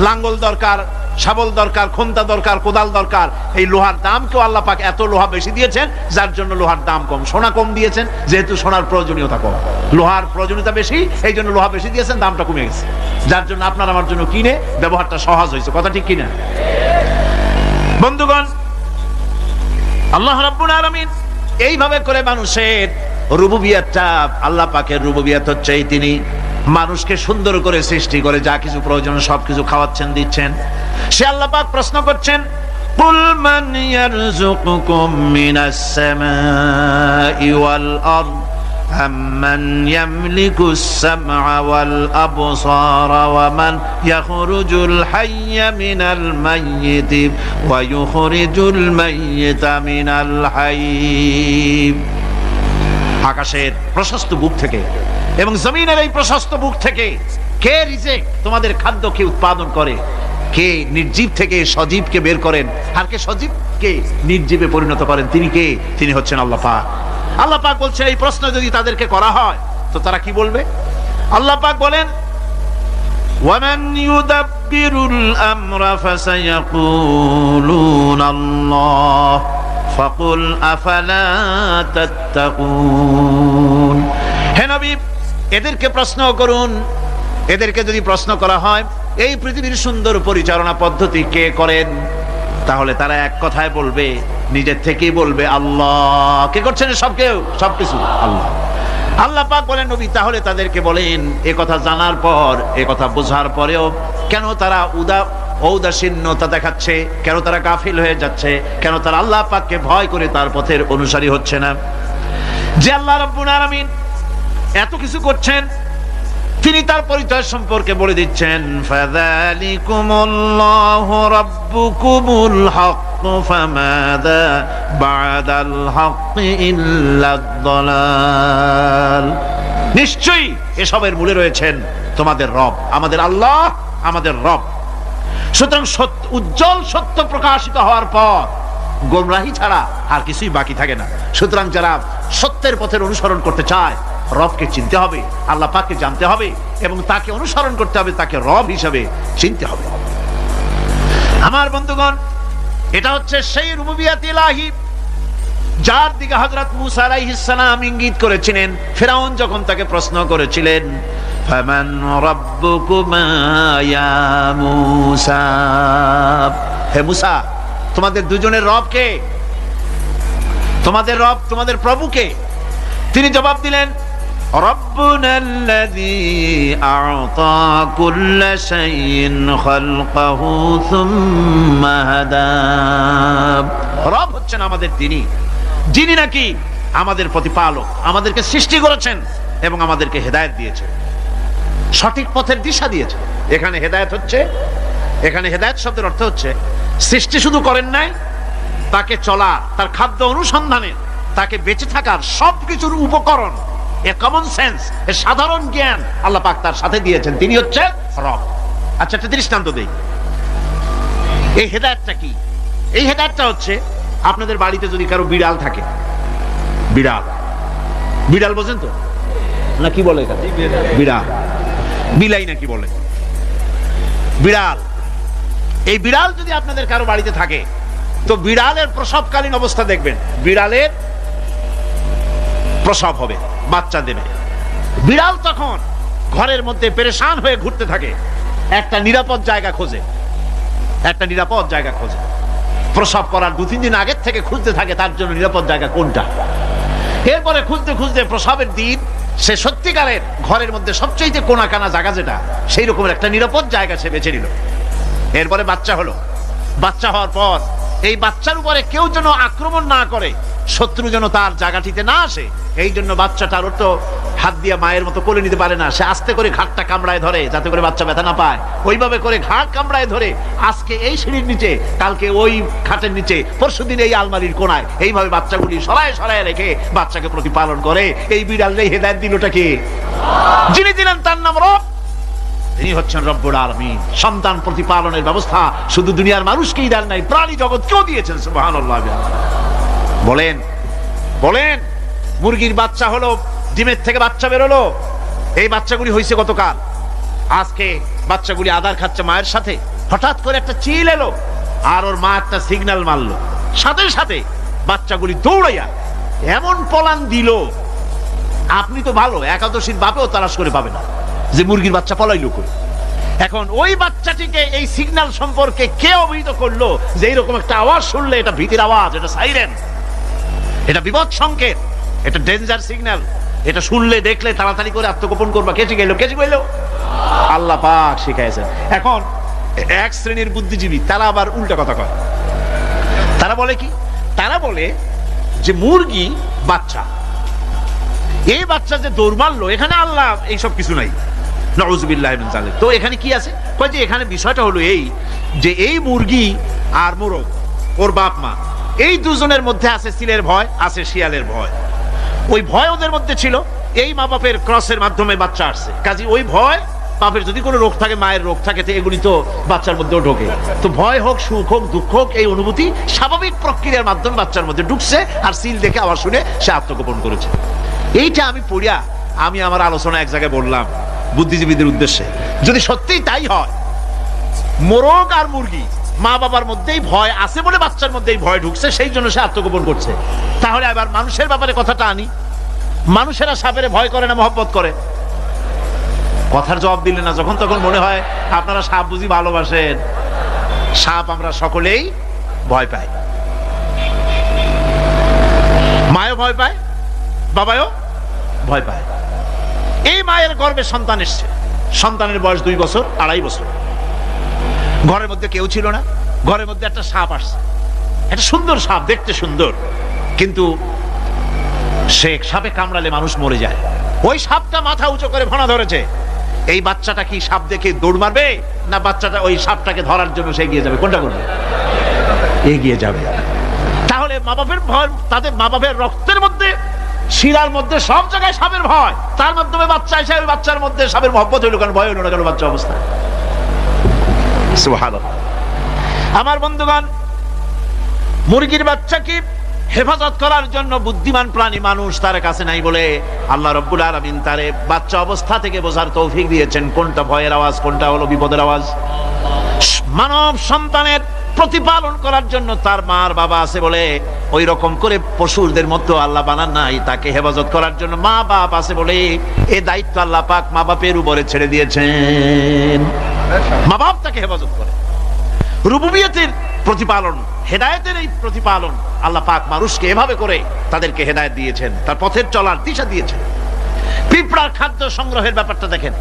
[SPEAKER 1] লাঙ্গল দরকার, শাবল দরকার, খন্তা দরকার, কোদাল দরকার। এই লোহার দাম কেউ আল্লাহ পাক এত লোহা বেশি দিয়েছেন, যার জন্য লোহার দাম কম। সোনা কম দিয়েছেন যেহেতু সোনার প্রয়োজনীয়তা কম, লোহার প্রয়োজনীয়তা বেশি, এই জন্য লোহা বেশি দিয়েছেন, দামটা কমে গেছে, যার জন্য আপনার আমার জন্য কিনে ব্যবহারটা সহজ হয়েছে। কথা ঠিক কিনা? বন্ধুগণ, আল্লাহ রাব্বুল আলামিন এইভাবে করে মানুষের রুবুবিয়াতটা, আল্লাহ পাকের রুবুবিয়াত হচ্ছে তিনি মানুষকে সুন্দর করে সৃষ্টি করে যা কিছু প্রয়োজন সবকিছু খাওয়াচ্ছেন, দিচ্ছেন। সে আল্লাহ পাক প্রশ্ন করছেন, কুল মান ইয়ারযুকুকুম মিনাস সামাই ওয়াল আরদ আম্মান ইয়ামলিকুস সামআ ওয়াল আবসারা ওয়া মান ইয়াখরুজুল হাইয়্যা মিনাল মাইয়িতি ওয়া ইউখরিজুল মাইয়িতা মিনাল হাইয়্য। আকাশের প্রশস্ত বুক থেকে এবং জমিনের এই প্রশস্ত বুক থেকে কে রিজেক, তোমাদের খাদ্য কে উৎপাদন করে, কে নির্জীব থেকে সজীবকে বের করেন, আর কে সজীবকে নির্জীবে পরিণত করেন, তিনি কে? তিনি হচ্ছেন আল্লাহ পাক। আল্লাহ পাক বলছেন, এই প্রশ্ন যদি তাদেরকে করা হয় তো তারা কি বলবে? আল্লাহ পাক বলেন, ওয়ামান ইউদাব্বিরুল আমরা ফাসায়াকুলুনা আল্লাহ ফাকুল আফালা তাত্তাকুন। হে নবী, এদেরকে প্রশ্ন করুন। এদেরকে যদি প্রশ্ন করা হয় এই পৃথিবীর সুন্দর পরিচালনা পদ্ধতি কে করেন, তাহলে তারা এক কথায় বলবে, নিজের থেকেই বলবে আল্লাহ। কে করছেন সবকিছু? আল্লাহ। আল্লাহ পাক বলেন, নবী তাহলে তাদেরকে বলেন, এ কথা জানার পর, এ কথা বোঝার পরেও কেন তারা ঔদাসীন্যতা দেখাচ্ছে, কেন তারা গাফিল হয়ে যাচ্ছে, কেন তারা আল্লাহ পাককে ভয় করে তার পথের অনুসারী হচ্ছে না? যে আল্লাহ রাব্বুল আলামিন এত কিছু করছেন, তিনি তার পরিচয় সম্পর্কে বলে দিচ্ছেন, ফাযালিকুমুল্লাহু রাব্বুকুমুল হক ফামাযা বা'দাল হক ইল্লাদ দালাল। নিশ্চয়ই এসবের মূলে রয়েছেন তোমাদের রব, আমাদের আল্লাহ, আমাদের রব। সুতরাং উজ্জ্বল সত্য প্রকাশিত হওয়ার পর গোমরাহি ছাড়া আর কিছুই বাকি থাকে না। সুতরাং যারা সত্যের পথের অনুসরণ করতে চায়, রবকে চিনতে হবে, আল্লাহ পাককে জানতে হবে এবং তাকে অনুসরণ করতে হবে, তাকে রব হিসাবে চিনতে হবে। আমার বন্ধুগণ, এটা হচ্ছে সেই রুবুবিয়াত ইলাহি যার দিকে হযরত মূসা আলাইহিস সালাম ইঙ্গিত করেছিলেন ফিরআউন যখন তাকে প্রশ্ন করেছিলেন, ফামান রাব্বুকুমা ইয়া মূসা। হে মূসা, তোমাদের দুজনের রব কে? তোমাদের রব, তোমাদের প্রভু কে? তিনি জবাব দিলেন, রব্বুনাল্লাযী আ'তা কুল্লা শাইইন খালকাহু সুম্মা হাদা। রব হচ্ছেন আমাদের তিনি, যিনি নাকি আমাদের প্রতিপালক, আমাদেরকে সৃষ্টি করেছেন এবং আমাদেরকে হেদায়েত দিয়েছেন, সঠিক পথের দিশা দিয়েছেন। এখানে হেদায়েত হচ্ছে, এখানে হেদায়েত শব্দের অর্থ হচ্ছে সৃষ্টি শুধু করেন নাই, তাকে চলা, তার খাদ্য অনুসন্ধানের, তাকে বেঁচে থাকার সবকিছুর উপকরণ, এ কমন সেন্স, এ সাধারণ জ্ঞান আল্লাহ পাক তার সাথে দিয়েছেন। তিনি হচ্ছে রব। আচ্ছা, একটা দৃষ্টান্ত দেই। এই হেদায়েতটা কি? এই হেদায়েতটা হচ্ছে, আপনাদের বাড়িতে যদি কারো বিড়াল থাকে, বিড়াল, বিড়াল বোঝেন তো না? কি বলে এখানে? বিড়াল, বিলাই নাকি বলে? বিড়াল। এই বিড়াল যদি আপনাদের কারো বাড়িতে থাকে, তো বিড়ালের প্রসবকালীন অবস্থা দেখবেন, বিড়ালের প্রসব হবে, বাচ্চা দেবে। বিড়াল তখন ঘরের মধ্যে পেরেশান হয়ে ঘুরতে থাকে, একটা নিরাপদ জায়গা খোঁজে, একটা নিরাপদ জায়গা খোঁজে। প্রসব করার 2-3 দিন আগের থেকে খুঁজতে থাকে তার জন্য নিরাপদ জায়গা কোনটা। এরপরে খুঁজতে খুঁজতে প্রসবের দিন সে সত্যিকারের ঘরের মধ্যে সবচেয়ে কোনা কানা জায়গা যেটা, সেই রকমের একটা নিরাপদ জায়গা সে বেছে নিল। এরপরে বাচ্চা হলো। বাচ্চা হওয়ার পর এই বাচ্চার উপরে কেউ যেন আক্রমণ না করে, শত্রু যেন তার জায়গাটিতে না আসে। এই জন্য বাচ্চাটার তো হাত দিয়ে মায়ের মতো কোলে নিতে পারে না, সে আস্তে করে ঘাটটা কামড়ায় ধরে যাতে করে বাচ্চা ব্যথা না পায়। ওইভাবে করে ঘাট কামড়ায় ধরে আজকে এই সিঁড়ির নিচে, কালকে ওই খাটের নিচে, পরশুদিন এই আলমারির কোনায়, এইভাবে বাচ্চাগুলি সরায় সরায় রেখে বাচ্চাকে প্রতিপালন করে। এই বিড়ালের হেদায়েত দিলটা কে? যিনি দিলেন তার নাম রব, তিনি হচ্ছেন রব্বুল আলামিন। সন্তান প্রতিপালনের ব্যবস্থা শুধু দুনিয়ার মানুষকেই দেন নাই, প্রাণী জগৎকেও দিয়েছেন। সুবহানাল্লাহ। বলেন বলেন, মুরগির বাচ্চা হলো, ডিমের থেকে বাচ্চা বেরোলো, এই বাচ্চাগুলি হয়েছে গতকাল। আজকে বাচ্চাগুলি আদার খাচ্ছে মায়ের সাথে, হঠাৎ করে একটা চিল এলো আর ওর মা একটা সিগন্যাল মারলো, সাথে সাথে বাচ্চাগুলি দৌড়াইয়া এমন পলান দিল, আপনি তো ভালো একাদশীর বাপেও তালাশ করে পাবে না যে মুরগির বাচ্চা পলাইলো করে। এখন ওই বাচ্চাটিকে এই সিগন্যাল সম্পর্কে কে অবহিত করলো যে এইরকম একটা আওয়াজ শুনলে এটা ভীতির আওয়াজ, এটা সাইরেন, এটা বিপদ সংকেত, এটা ডেঞ্জার সিগন্যাল, এটা শুনলে দেখলে তাড়াতাড়ি করে আত্মগোপন করবা। কে শিখাইলো? কে শিখাইলো? আল্লাহ পাক শিখাইছেন। এখন এক শ্রেণীর বুদ্ধিজীবী তারা আবার উল্টা কথা কয়। তারা বলে কি? তারা বলে যে মুরগি বাচ্চা, এই বাচ্চা যে দৌড় মারলো, এখানে আল্লাহ এইসব কিছু নাই, নাউযুবিল্লাহি মিন যালিক। তো এখানে কি আছে? কয় যে এখানে বিষয়টা হলো এই যে এই মুরগি আর মোরগ, ওর বাপ মা, এই দুজনের মধ্যে আছে সিলের ভয়, আছে শিয়ালের ভয়। ওই ভয় ওদের মধ্যে ছিল, এই মা বাপের ক্রসের মাধ্যমে বাচ্চা আসছে, কাজে ওই ভয়, বাপের যদি কোনো রোগ থাকে, মায়ের রোগ থাকে, তো এগুলি তো বাচ্চার মধ্যেও ঢোকে। তো ভয় হোক, সুখ হোক, দুঃখ হোক, এই অনুভূতি স্বাভাবিক প্রক্রিয়ার মাধ্যমে বাচ্চার মধ্যে ঢুকছে, আর সিল দেখে আবার শুনে সে আত্মগোপন করেছে। এইটা আমি পড়িয়া আমি আমার আলোচনা এক জায়গায় বললাম বুদ্ধিজীবীদের উদ্দেশ্যে, যদি সত্যিই তাই হয়, মোরগ আর মুরগি মা বাবার মধ্যেই ভয় আছে বলে বাচ্চার মধ্যেই ভয় ঢুকছে, সেই জন্য সে আত্মগোপন করছে। তাহলে আবার মানুষের ব্যাপারে কথাটা আনি, মানুষেরা সাপের ভয় করে না মহব্বত করে? কথার জবাব দিলে না, যখন তখন মনে হয় আপনারা সাপ বুঝি ভালোবাসেন। সাপ আমরা সকলেই ভয় পাই, মায়ও ভয় পায়, বাবাও ভয় পায়। এই মায়ের গর্ভে সন্তান এসছে, সন্তানের বয়স 2 বছর 2.5 বছর, ঘরের মধ্যে কেউ ছিল না, ঘরের মধ্যে একটা সাপ আসছে, একটা সুন্দর সাপ, দেখতে সুন্দর, কিন্তু সে সাপে কামড়ালে মানুষ মরে যায়। ওই সাপটা মাথা উঁচু করে ফনা ধরেছে। এই বাচ্চাটা কি সাপ দেখে দৌড় মারবে, না বাচ্চাটা ওই সাপটাকে ধরার জন্য সে এগিয়ে যাবে? কোনটা করবে? এগিয়ে যাবে। তাহলে মা বাপের ভয়, তাদের মা বাপের রক্তের মধ্যে, শিরার মধ্যে, সব জায়গায় সাপের ভয়, তার মাধ্যমে বাচ্চা এসে ওই বাচ্চার মধ্যে সাপের মহব্বত হইল কেন, ভয় হইল না কেন বাচ্চা অবস্থায়? সুবহানাল্লাহ। আমার বন্ধুগণ, মুরগির বাচ্চাকে হেফাজত করার জন্য বুদ্ধিমান প্রাণী মানুষ তার কাছে নাই বলে আল্লাহ রাব্বুল আলামিন তারে বাচ্চা অবস্থা থেকে বোঝার তৌফিক দিয়েছেন কোনটা ভয়ের আওয়াজ, কোনটা হলো বিপদের আওয়াজ। মানব সন্তানের প্রতিপালন করার জন্য তার মার বাবা আছে বলে ওই রকম করে পশুদের মতো আল্লাহ বানান নাই, তাকে হেফাজত করার জন্য মা বাপ আছে বলে এই দায়িত্ব আল্লাহ পাক মা বাপের উপরে ছেড়ে দিয়েছেন। মা বাপ তাকে হেফাজত করে। রুবুবিয়তের প্রতিপালন, হেদায়েতের এই প্রতিপালন আল্লাহ পাক মানুষকে এভাবে করে তাদেরকে হেদায়েত দিয়েছেন, তার পথের চলার দিশা দিয়েছেন। পিঁপড়ার খাদ্য সংগ্রহের ব্যাপারটা দেখেন,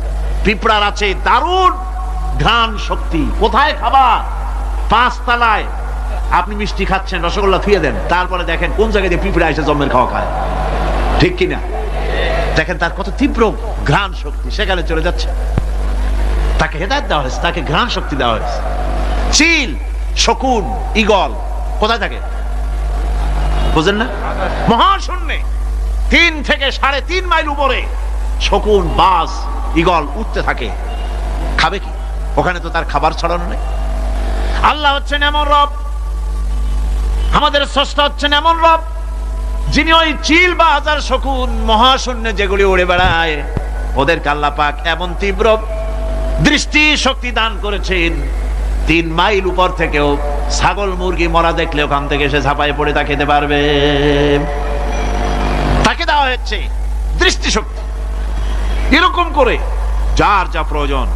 [SPEAKER 1] পিঁপড়ার আছে দারুণ ঘ্রাণ শক্তি। কোথায় খাবার? 5 তলায় আপনি মিষ্টি খাচ্ছেন, রসগোল্লা থুয়ে দেন, তারপরে দেখেন কোন জায়গায় দিয়ে পিঁপড়া এসে জন্মের খাওয়া খায়, ঠিক কিনা? দেখেন তার কত তীব্র ঘ্রাণ শক্তি, সেখানে চলে যাচ্ছে। তাকে হেদায়েত দেওয়া হয়েছে, তাকে ঘ্রাণ শক্তি দেওয়া হয়েছে। চিল, শকুন, ঈগল কোথায় থাকে বুঝেন না? মহাশূন্যে 3 থেকে 3.5 মাইল উপরে শকুন, বাজ, ঈগল উঠতে থাকে। খাবে কি? ওখানে তো তার খাবার ছড়ানো নেই। আল্লাহ হচ্ছেন এমন রব, আমাদের স্রষ্টা হচ্ছেন এমন রব, যিনি ওই চিল, বাজ আর শকুন মহাশূন্যে যেগুলি উড়ে বেড়ায়, ওদেরকে আল্লাহ পাক এমন তীব্র দৃষ্টি শক্তি দান করেছেন, 3 মাইল উপর থেকেও ছাগল মুরগি মরা দেখলে ওখান থেকে এসে ঝাঁপায় পড়ে তা খেতে পারবে। তাকে দেওয়া হচ্ছে দৃষ্টিশক্তি। এরকম করে যার যা প্রয়োজন,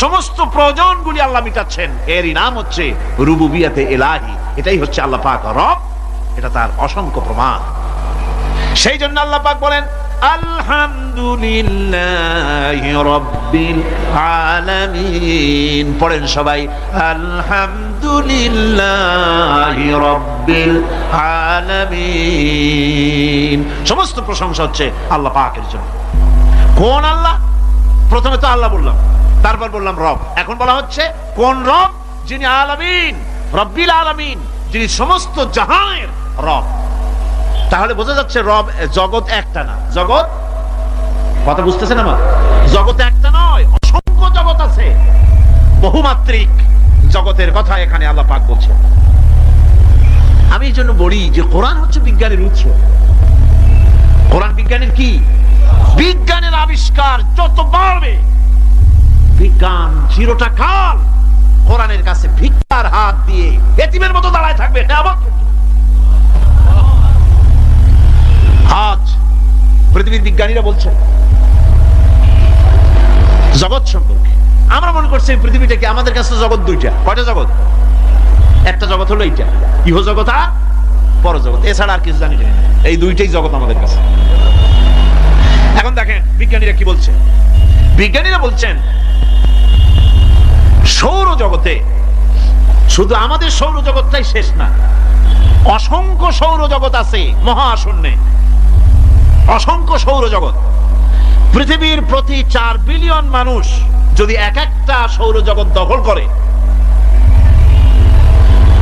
[SPEAKER 1] সমস্ত প্রয়োজনগুলি আল্লাহ মিটাচ্ছেন। এরই নাম হচ্ছে রুবুবিয়াতে ইলাহি। এটাই হচ্ছে আল্লাহ পাক রব, এটা তার অসংখ্য প্রমাণ। সেই জন্য আল্লাহ পাক বলেন আলহামদুলিল্লাহি রাব্বিল আলামিন। পড়েন সবাই আলহামদুলিল্লাহ। আলহামদুলিল্লাহি রাব্বিল আলামিন। সমস্ত প্রশংসা হচ্ছে আল্লাহ পাকের জন্য। কোন আল্লাহ? প্রথমে তো আল্লাহ বললাম, তারপর বললাম রব, এখন বলা হচ্ছে কোন রব? যিনি আলামিন, রব্বিল আলামিন, যিনি সমস্ত জাহানের রব। তাহলে বোঝা যাচ্ছে রব, জগৎ একটা না। জগৎ, কথা বুঝতেছেন আমার? জগৎ একটা নয়, অসংখ্য জগৎ আছে, বহুমাত্রিক জগতের কথা এখানে আল্লাহ পাক বলছেন। আমি এই জন্য বলি যে কোরআন হচ্ছে বিজ্ঞানের উৎস। কোরআন বিজ্ঞানের কি? বিজ্ঞানের আবিষ্কার যত বাড়বে, বিজ্ঞান চিরটা কাল কোরআনের কাছে ভিক্ষার হাত দিয়ে এতিমের মতো দাঁড়ায় থাকবে। আজ পৃথিবীর বিজ্ঞানীরা বলছেন জগৎ সম্পর্কে, আমরা মনে করছি পৃথিবীটাকে, আমাদের কাছে জগৎ দুইটা। কয়টা জগৎ? একটা জগৎ হলো এইটা, ইহজগৎ আর পরজগৎ, এছাড়া আর কিছু জানি না। এই দুইটাই জগৎ আমাদের কাছে। এখন দেখেন বিজ্ঞানীরা কি বলছে। বিজ্ঞানীরা বলছেন সৌরজগতে শুধু আমাদের সৌরজগৎটাই শেষ না, অসংখ্য সৌরজগৎ আছে মহাশূন্যে, অসংখ্য সৌরজগৎ। পৃথিবীর প্রতি 4 বিলিয়ন মানুষ যদি এক একটা সৌরজগৎ দখল করে,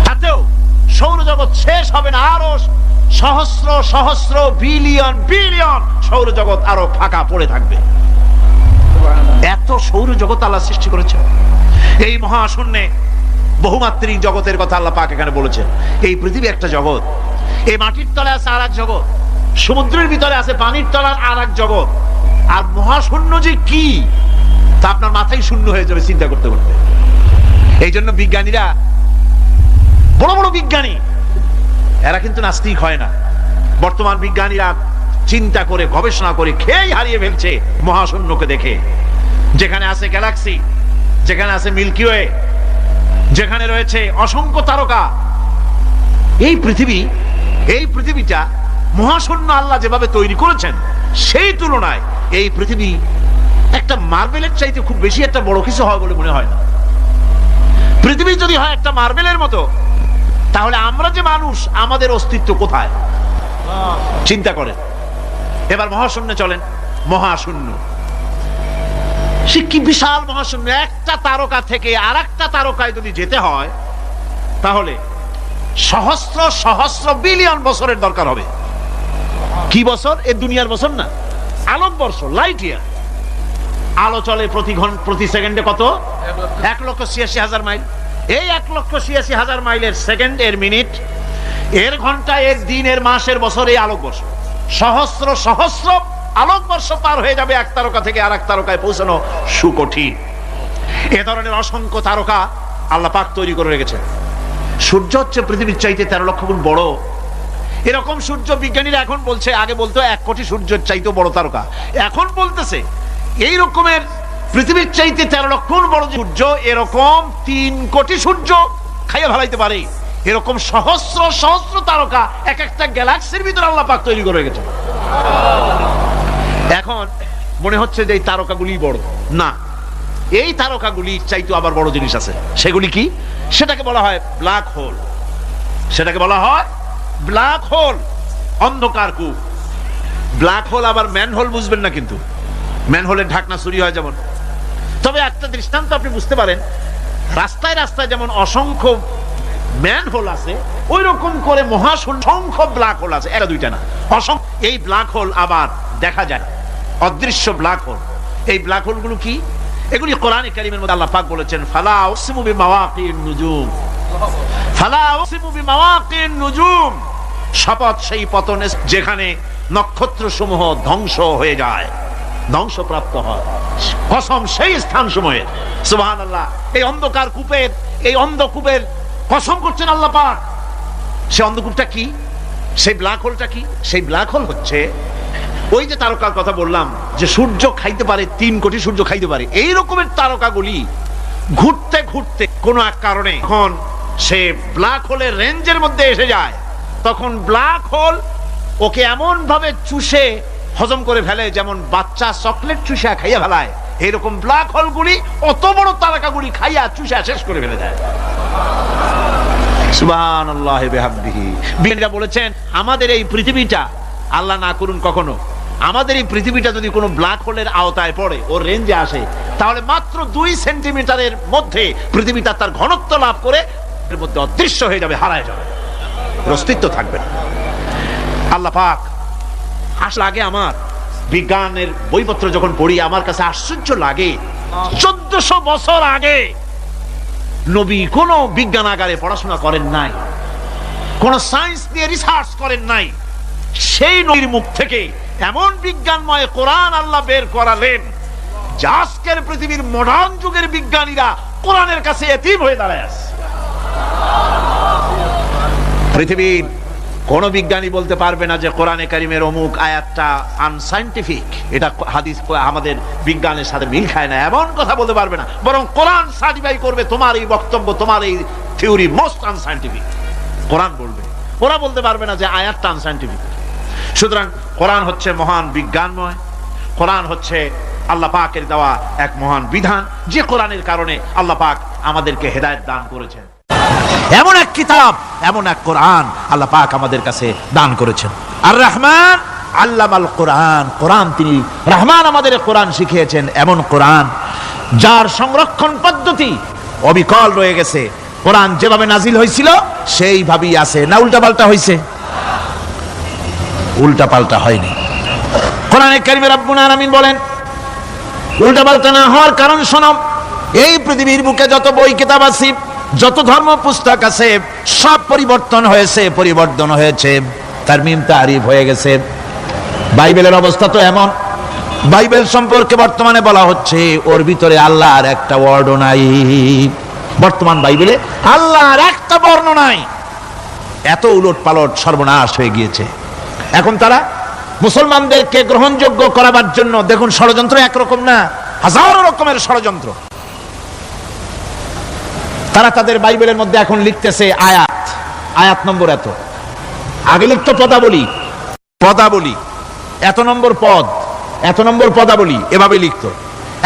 [SPEAKER 1] তাতেও সৌরজগৎ শেষ হবে না। আরো সহস্র সহস্র বিলিয়ন বিলিয়ন সৌরজগৎ আরো ফাঁকা পড়ে থাকবে। এত সৌরজগৎ আল্লাহ সৃষ্টি করেছে। এই মহাশূন্যে বহুমাত্রিক জগতের কথা আল্লাহ পাক এখানে বলেছেন। এই পৃথিবী একটা জগৎ, এই মাটির তলে আছে আর এক জগৎ, সমুদ্রের ভিতরে আছে পানির তলার আর এক জগৎ। আর মহাশূন্য যে কি তা আপনার মাথায় শূন্য হয়ে যাবে চিন্তা করতে করতে। এই জন্য বিজ্ঞানীরা, বড় বড় বিজ্ঞানী, এরা কিন্তু নাস্তিক হয় না। বর্তমান বিজ্ঞানীরা চিন্তা করে গবেষণা করে খেয়ে হারিয়ে ফেলছে মহাশূন্যকে দেখে। যেখানে আছে গ্যালাক্সি, যেখানে আছে মিল্কি ওয়ে, যেখানে রয়েছে অসংখ্য তারকা, এই পৃথিবীটা মহাশূন্য আল্লাহ যেভাবে তৈরি করেছেন, সেই তুলনায় এই পৃথিবী একটা মার্বেলের চাইতে খুব বেশি একটা বড় কিছু হয় বলে মনে হয় না। পৃথিবী যদি হয় একটা মার্বেলের মতো, তাহলে আমরা যে মানুষ, আমাদের অস্তিত্ব কোথায়? চিন্তা করেন। এবার মহাশূন্যে চলেন। মহাশূন্য সে কি বিশাল মহাশূন্য! একটা তারকা থেকে আর একটা তারকায় যদি যেতে হয়, তাহলে সহস্র সহস্র বিলিয়ন বছরের দরকার হবে। কি বছর? এ দুনিয়ার বছর না, আলোকবর্ষ, লাইট ইয়ার। আলো চলে প্রতি সেকেন্ডে কত? 1,86,000 মাইল। এই 1,86,000 মাইলের সেকেন্ড, এর মিনিট, এর ঘন্টা, এর দিন, এর মাস, এর বছর, এই আলোকবর্ষ। সহস্র সহস্র আলোকবর্ষ পার হয়ে যাবে এক তারকা থেকে আর এক তারকায় পৌঁছানো সুকঠিন। এ ধরনের অসংখ্য তারকা আল্লাহ পাক তৈরি করে রেখেছেন। সূর্য হচ্ছে পৃথিবীর চাইতে 13 লক্ষ গুণ বড়। এরকম সূর্য বিজ্ঞানীরা এখন বলছে, আগে বলতো 1 কোটি সূর্যের চাইতেও বড় তারকা, এখন বলতেছে এই রকমের পৃথিবীর চাইতে 13 লক্ষ গুণ বড় সূর্য, এরকম 3 কোটি সূর্য খাইয়া ফেলাইতে পারে। এরকম সহস্র সহস্র তারকা এক একটা গ্যালাক্সির ভিতরে আল্লাহ পাক তৈরি করে রেখেছেন। এখন মনে হচ্ছে যে এই তারকাগুলি বড় না, এই তারকাগুলি চাইতে আবার বড় জিনিস আছে। সেগুলি কি? সেটাকে বলা হয় ব্ল্যাক হোল। সেটাকে বলা হয় ব্ল্যাক হোল, অন্ধকার কূপ। ব্ল্যাক হোল আবার ম্যান হোল বুঝবেন না, কিন্তু ম্যান হোলের ঢাকনা চুরি হয় যেমন। তবে একটা দৃষ্টান্ত আপনি বুঝতে পারেন, রাস্তায় রাস্তায় যেমন অসংখ্য ম্যান হোল আছে, ওই রকম করে মহাশূন্য অসংখ্য ব্ল্যাক হোল আছে, একটা দুইটা না, অসংখ্য। এই ব্ল্যাক হোল আবার দেখা যায়, অদৃশ্য ব্ল্যাক হোল। এই ব্ল্যাক হোল গুলো কি? এগুলি কোরআনে কারীমের মধ্যে আল্লাহ পাক বলেছেন, ফালা উকসিমু বিমাওয়াকিন নুজুম, ফালা উকসিমু বিমাওয়াকিন নুজুম, শপথ সেই পতনে যেখানে নক্ষত্র সমূহ ধ্বংস হয়ে যায়, ধ্বংসপ্রাপ্ত হয়, কসম সেই স্থান সমূহের। সুবহানাল্লাহ। এই অন্ধকার কূপের, এই অন্ধকূপের কসম করছেন আল্লাহ পাক। সেই অন্ধকূপটা কি? সেই ব্ল্যাক হোলটা কি? সেই ব্ল্যাক হোল হচ্ছে ওই যে তারকার কথা বললাম, যে সূর্য খাইতে পারে, 3 কোটি সূর্য খাইতে পারে, এই রকমের তারকাগুলি ঘুরতে ঘুরতে কোনো এক কারণে যখন সে ব্ল্যাক হোলের রেঞ্জের মধ্যে এসে যায়, তখন ব্ল্যাক হোল ওকে এমন ভাবে চুষে হজম করে ফেলে, যেমন বাচ্চা চকলেট চুষা খাইয়া ফেলায়, এইরকম ব্ল্যাক হোলগুলি অত বড় তারকাগুলি খাইয়া চুষা শেষ করে ফেলে দেয়। সুবহানাল্লাহি বিহামদিহি। বিজ্ঞানীরা বলেছেন আমাদের এই পৃথিবীটা, আল্লাহ না করুন কখনো, আমাদের এই পৃথিবীটা যদি কোনো ব্ল্যাক হোলের আওতায় পড়ে, ওর রেঞ্জে আসে, তাহলে মাত্র 2 সেন্টিমিটারের মধ্যে পৃথিবীটা তার ঘনত্ব লাভ করে এর মধ্যে অদৃশ্য হয়ে যাবে, হারায় যাবে, অস্তিত্ব থাকবে না। আল্লাহ পাক আসলে আগে আমার বিজ্ঞানের বইপত্র যখন পড়ি আমার কাছে আশ্চর্য লাগে, 1400 বছর আগে নবী কোন বিজ্ঞানাগারে পড়াশোনা করেন নাই, কোন সায়েন্স নিয়ে রিসার্চ করেন নাই, সেই নবীর মুখ থেকে এমন বিজ্ঞানময় কোরআন আল্লাহ বের করালেন যা আজকের পৃথিবীর মডার্ন যুগের বিজ্ঞানীরা কোরআনের কাছে এতিম হয়ে দাঁড়ায় আছে। পৃথিবীর কোন বিজ্ঞানী বলতে পারবে না যে কোরআনে কারিমের অমুক আয়াতটা আনসাইন্টিফিক, এটা হাদিস আমাদের বিজ্ঞানের সাথে মিল খায় না, এমন কথা বলতে পারবে না। বরং কোরআন সার্টিফাই করবে তোমার এই বক্তব্য, তোমার এই থিওরি মোস্ট আনসাইন্টিফিক, কোরআন বলবে। ওরা বলতে পারবে না যে আয়াতটা আনসাইন্টিফিক। সুতরাং কোরআন হচ্ছে মহান বিজ্ঞানময়, কোরআন হচ্ছে আল্লাহ পাকের দেওয়া এক মহান বিধান, যে কোরআনের কারণে আল্লাহ পাক আমাদেরকে হেদায়েত দান করেছেন। এমন এক কিতাব, এমন এক কোরআন আল্লাহ পাক আমাদের কাছে দান করেছেন। আর রহমান আল্লামাল কোরআন, কোরআন তিনি রহমান আমাদের কোরআন শিখিয়েছেন, এমন কোরআন যার সংরক্ষণ পদ্ধতি অবিকল রয়ে গেছে। কোরআন যেভাবে নাজিল হয়েছিল সেইভাবেই আছে, না উল্টা পাল্টা হয়েছে? উল্টা পাল্টা হয়নি। কোরআনে কারিমে রব্বুল আলামিন বলেন উল্টা পাল্টা না হওয়ার কারণ শোনো, এই পৃথিবীর বুকে যত বই কিতাব আছে, যত ধর্ম পুস্তক আছে, সব পরিবর্তন হয়েছে, পরিবর্তন হয়েছে, তারমিম তারিফ হয়ে গেছে। বাইবেলের অবস্থা তো এমন, বাইবেল সম্পর্কে বর্তমানে বলা হচ্ছে ওর ভিতরে আল্লাহর একটা ওয়ার্ডও নাই। বর্তমান বাইবেলে আল্লাহর একটা বর্ণ নাই, এত উলট পালট সর্বনাশ হয়ে গিয়েছে। এখন তারা মুসলমানদেরকে গ্রহণযোগ্য করাবার জন্য দেখুন ষড়যন্ত্র একরকম না, হাজারো রকমের ষড়যন্ত্র। তারা তাদের বাইবেলের মধ্যে এখন লিখতেছে আয়াত, আয়াত নম্বর এত, আগে লিখতো পদাবলী, পদাবলী এত নম্বর পদ, এত নম্বর পদাবলী, এভাবে লিখতো।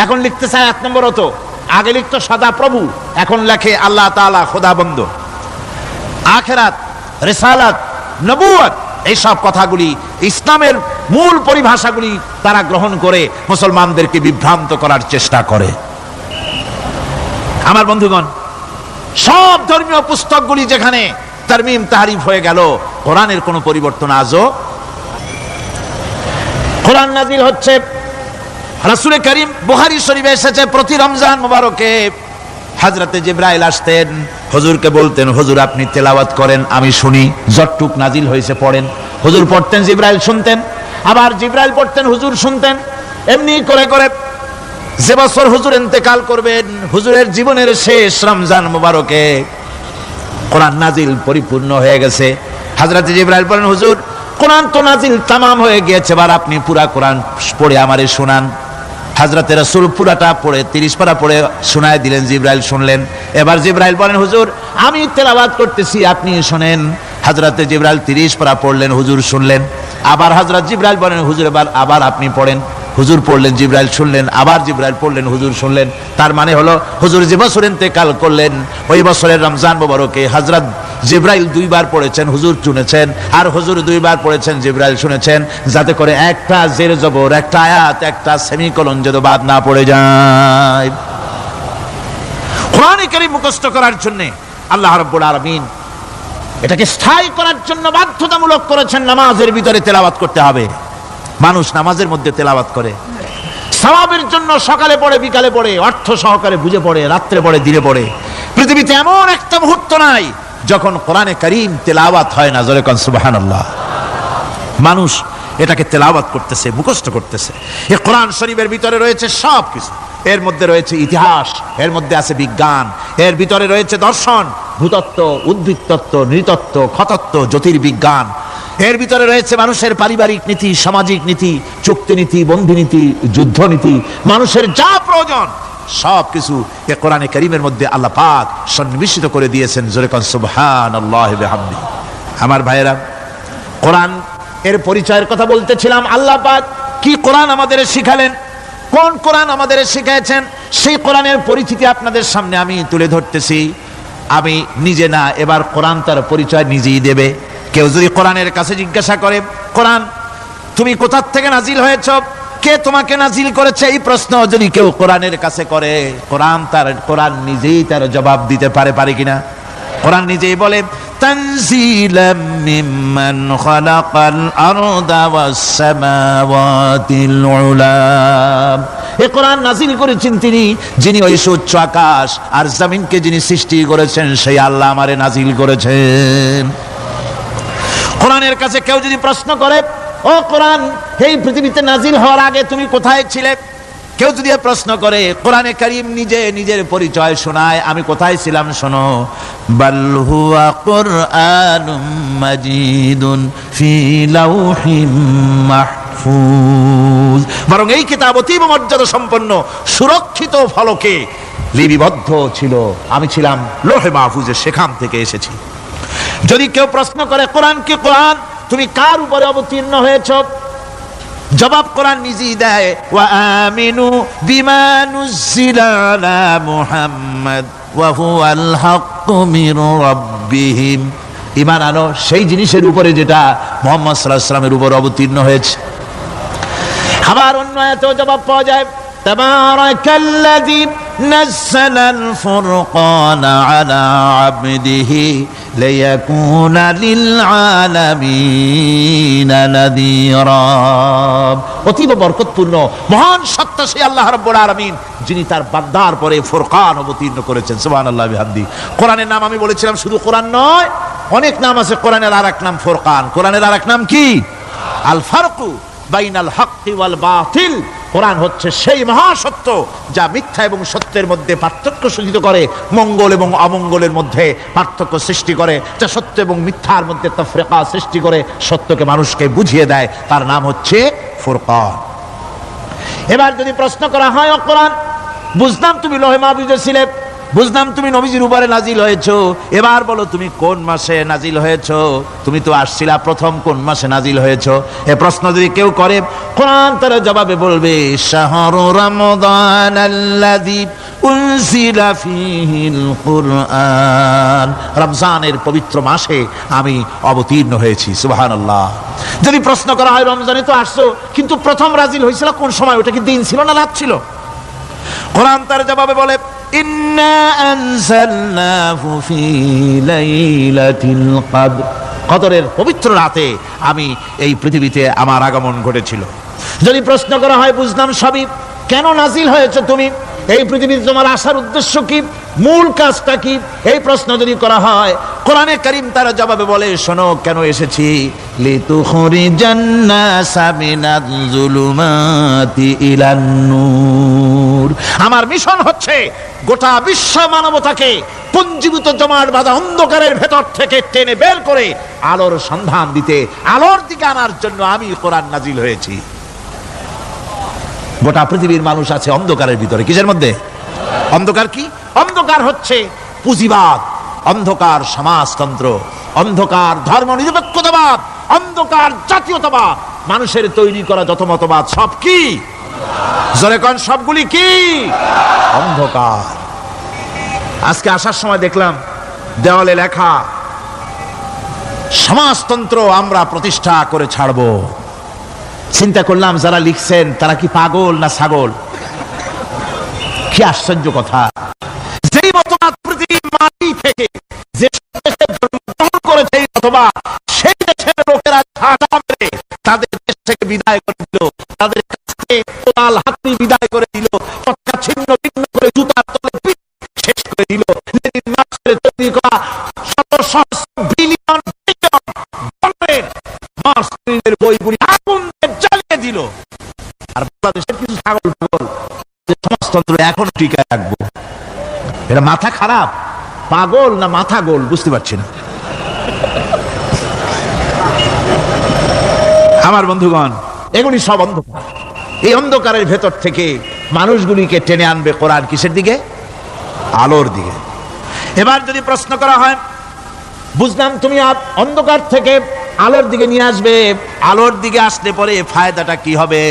[SPEAKER 1] এখন লিখতেছে আয়াত নম্বর অত, আগে লিখতো সদা প্রভু, এখন লেখে আল্লাহ তাআলা খোদাবন্দ। আখিরাত, রিসালাত, নবুয়ত, এইসব কথাগুলি ইসলামের মূল পরিভাষাগুলি তারা গ্রহণ করে মুসলমানদেরকে বিভ্রান্ত করার চেষ্টা করে। আমার বন্ধুগণ, সব ধর্মীয় পুস্তকগুলি যেখানে তারমিম তারিফ হয়ে গেল, কোরআনের কোনো পরিবর্তন আজও। কোরআন নাজিল হচ্ছে, রাসূল করিম বুখারী শরীফে এসেছে প্রতি রমজান মোবারকে হযরতে জিবরাইল আসতেন, হুজুরকে বলতেন হুজুর আপনি তেলাওয়াত করেন আমি শুনি, যতটুক নাজিল হয়েছে পড়েন। হুজুর পড়তেন, জিবরাইল শুনতেন, আবার জিবরাইল পড়তেন, হুজুর শুনতেন। এমনি করে করে যে বছর হুজুর ইন্তেকাল করবেন, হুজুরের জীবনের শেষ রমজান মোবারকে কোরআন নাজিল পরিপূর্ণ হয়ে গেছে। হযরতে জিবরাইল বলেন হুজুর কোরআন তো নাজিল তামাম হয়ে গিয়েছে, এবার আপনি পুরা কোরআন পড়ে আমারে শোনান। হযরতে রাসূল পুরাটা পড়ে 30 পারা পড়ে শোনায় দিলেন, জিবরাইল শুনলেন। এবার জিবরাইল বলেন হুজুর আমি তেলাওয়াত করতেছি আপনি শুনেন। হযরতে জিবরাইল 30 পারা পড়লেন, হুজুর শুনলেন। আবার হযরত জিবরাইল বলেন হুজুর এবার আবার আপনি পড়েন। হুজুর পড়লেন, জিবরাইল শুনলেন, আবার জিবরাইল পড়লেন, হুজুর শুনলেন। তার মানে হলো হুজুর যে বছর ইন্তেকাল করলেন ওই বছরের রমজান মোবারকে হযরত জিবরাইল 2 বার পড়েছেন, হুজুর শুনেছেন, আর হুজুর 2 বার পড়েছেন, জিবরাইল শুনেছেন, যাতে করে একটা জের জবর, একটা আয়াত, একটা সেমিকোলন যেন বাদ না পড়ে যায়। কোরআন কারীম মুখস্থ করার জন্য আল্লাহ রাব্বুল আলামিন এটাকে স্থায়ী করার জন্য বাধ্যতামূলক করেছেন, নামাজের ভিতরে তেলাওয়াত করতে হবে। মানুষ নামাজের মধ্যে তেলাওয়াত করে সওয়াবের জন্য, সকালে পড়ে বিকালে পড়ে, অর্থ সহকারে বুঝে পড়ে, রাত্রে পড়ে দিনে পড়ে। পৃথিবীতে এমন একটা মুহূর্ত নাই যখন কোরআনে কারীম তেলাওয়াত হয় না, জোরে কোন সুবহানাল্লাহ। মানুষ এটাকে তেলাওয়াত করতেছে, মুখস্থ করতেছে। এই কোরআন শরীফের ভিতরে রয়েছে সব কিছু, এর মধ্যে রয়েছে ইতিহাস, এর মধ্যে আছে বিজ্ঞান, এর ভিতরে রয়েছে দর্শন, ভূতত্ত্ব, উদ্ভিদতত্ত্ব, নৃতত্ত্ব, খতত্ত্ব, জ্যোতির্বিজ্ঞান, এর ভিতরে রয়েছে মানুষের পারিবারিক নীতি, সামাজিক নীতি, চুক্তি নীতি, বন্ধু নীতি, যুদ্ধ নীতি, মানুষের যা প্রয়োজন সবকিছু এই কোরআনে কারীমের মধ্যে আল্লাহ পাক সন্নিবেশিত করে দিয়েছেন। জোরে কোন সুবহানাল্লাহি ওয়া বিহামদিহি। আমার ভাইয়েরা, কোরআন এর পরিচয়ের কথা বলতেছিলাম। আল্লাহ পাক কি কোরআন আমাদের শিখালেন, কোন কোরআন আমাদের শিখিয়েছেন, সেই কোরআনের পরিচিতি আপনাদের সামনে আমি তুলে ধরতেছি। আমি নিজে না, এবার কোরআন তার পরিচয় নিজেই দেবে। কেউ যদি কোরআনের কাছে জিজ্ঞাসা করে, কোরআন তুমি কোথা থেকে নাজিল হয়েছ, কে তোমাকে নাজিল করেছে, এই প্রশ্ন যদি কেউ কোরআনের কাছে করে, কোরআন নিজেই তার জবাব দিতে পারে কিনা? কোরআন নিজেই বলে, তানজিলাম মিম্মান খালাকাল আরদা ওয়াস সামাওয়াতিল উলা। এই কোরআন নাজিল করেছেন তিনি, যিনি ওই উচ্চ আকাশ আর জমিনকে যিনি সৃষ্টি করেছেন, সেই আল্লাহ আমারে নাজিল করেছেন। কোরআনের কাছে কেউ যদি প্রশ্ন করে, ও কোরআন, এই পৃথিবীতে নাজিল হওয়ার আগে তুমি কোথায় ছিলে? কেউ যদি প্রশ্ন করে, কোরআনে কারীম নিজের পরিচয় শোনায়, আমি কোথায় ছিলাম শোনো। বাল হুয়া কুরআনুম মাজিদুন ফি লাউহিম মাহফুজ। বরং এই কিতাব অতীব মর্যাদা সম্পন্ন সুরক্ষিত ফলকে লিপিবদ্ধ ছিল, আমি ছিলাম লৌহে মাহফুজে, সেখান থেকে এসেছি। যদি কেউ প্রশ্ন করে, কোরআন কি, কোরআন তুমি কার উপরে অবতীর্ণ হয়েছ? জবাব কোরআন নিজেই দেয়, ওয়া আমিনু বিমা নুজিলা আলা মুহাম্মাদ ওয়া হুয়াল হাক্কু মির রাব্বিহিম। ঈমান আনো সেই জিনিসের উপরে যেটা মুহাম্মদ সাল্লাল্লাহু আলাইহি ওয়াসাল্লামের উপর অবতীর্ণ হয়েছে। আবার অন্য আয়াতেও জবাব পাওয়া যায়, তাবারাকাল্লাযী নাযালাল ফুরকানা আলা আবদিহি লিয়াকুনা লিল আলামিনা নাযীরা। অতীব বরকতপূর্ণ মহান সত্তা সেই আল্লাহ রাব্বুল আলামিন, যিনি তার বান্দার পরে ফুরকান অবতীর্ণ করেছেন। সুবহানাল্লাহি ওয়া বিহামদিহি। কোরআনের নাম আমি বলেছিলাম শুধু কোরআন নয়, অনেক নাম আছে। কোরআনের আরেক নাম ফুরকান। কোরআনের আরেক নাম কি? আল ফারকু বাইনাল হাক্কি ওয়াল বাতিল। কোরআন হচ্ছে সেই মহাসত্য যা মিথ্যা এবং সত্যের মধ্যে পার্থক্য সূচিত করে, মঙ্গল এবং অমঙ্গলের মধ্যে পার্থক্য সৃষ্টি করে, যা সত্য এবং মিথ্যার মধ্যে তাফরিকা সৃষ্টি করে, সত্যকে মানুষকে বুঝিয়ে দেয়, তার নাম হচ্ছে ফুরকান। এবার যদি প্রশ্ন করা হয়, ও কোরআন, বুঝলাম তুমি লৌহে মাহফুজে ছিলে, বুঝলাম তুমি নবীজির উপরে নাজিল হয়েছো, এবার বলো তুমি কোন মাসে নাজিল হয়েছো? তুমি তো আসছিলা প্রথম, কোন মাসে নাজিল হয়েছো? এ প্রশ্ন যদি কেউ করে, কোরআন তার জবাবে বলবে, শাহরু রমাদান আল্লাযী উনজিলা ফীহিল কুরআন। রমজানের পবিত্র মাসে আমি অবতীর্ণ হয়েছি। সুবহানাল্লাহ। যদি প্রশ্ন করা হয়, রমজানে তো আসছো, কিন্তু প্রথম নাজিল হয়েছিল কোন সময়? ওটা কি দিন ছিল না রাত ছিল? কোরআন তার জবাবে বলে, ইন্না আনজালনাহু ফি লাইলাতিল কদর। কদরের পবিত্র রাতে আমি এই পৃথিবীতে আমার আগমন ঘটেছিল। যদি প্রশ্ন করা হয়, বুঝলাম সবই, কেন নাজিল হয়েছে তুমি? এই পৃথিবীতে তোমার আসার উদ্দেশ্য কি, মূল কাজটা কি? এই প্রশ্ন যদি করা হয়, কোরআনে কারীম তার জবাবে বলে, শোনো কেন এসেছি। লিতুখরিজান নাসা মিনাজ যুলুমাতি ইলান নূর। আমার মিশন হচ্ছে গোটা বিশ্ব মানবতাকে পুঞ্জীভূত জমাট বাঁধা অন্ধকারের ভেতর থেকে টেনে বের করে আলোর সন্ধান দিতে, আলোর দিকে আনার জন্য আমি কোরআন নাজিল হয়েছি। গোটা পৃথিবীর মানুষ আছে অন্ধকারের ভিতরে। কিসের মধ্যে? অন্ধকার কি? অন্ধকার হচ্ছে পুঁজিবাদ, অন্ধকার সমাজতন্ত্র, অন্ধকার ধর্ম নিরপেক্ষতাবাদ, অন্ধকার জাতীয়তাবাদ। মানুষের তৈরি করা যত মতবাদ সব কি? জোরে কোন, সবগুলি কি? অন্ধকার। আজকে আসার সময় দেখলাম দেওয়ালে লেখা, সমাজতন্ত্র আমরা প্রতিষ্ঠা করে ছাড়বো। চিন্তা করলাম, যারা লিখছেন তারা কি পাগল না ছাগল? কি আশ্চর্য কথা! যেই মতবাদ পৃথিবীর মাটি থেকে যে দেশে জন্মগ্রহণ করেছে, এই মতবাদ সেই দেশের লোকেরা ঝাঁটা মেরে তাদের দেশ থেকে বিদায় করে দিল, তাদের কাছ থেকে কোদাল হাতুড়ি বিদায় করে দিল, চটকা ছিন্ন ভিন্ন করে জুতার তলে পিঠ শেষ করে দিল। লেনিন মার্ক্সের তৈরি করা শত সহস্র বিলিয়ন ডলারের মার্ক্সের বইগুলি আগুন জ্বালিয়ে দিল। আর বাংলাদেশের কিছু ছাগল পাগল সমাজতন্ত্র এখন টিকায় রাখবো। এটা মাথা খারাপ, পাগল না মাথা গোল বুঝতে পারছি না। আমার বন্ধুগণ, এগুলি সব অন্ধকার। এই অন্ধকারের ভেতর থেকে মানুষগুলিকে টেনে আনবে কোরআন কিসের দিকে? আলোর দিকে। এবার যদি প্রশ্ন করা হয়, বুঝলাম তুমি অন্ধকার থেকে আলোর দিকে নিয়ে আসবে, আলোর দিকে আসলে পরে ফায়দাটা কি হবে?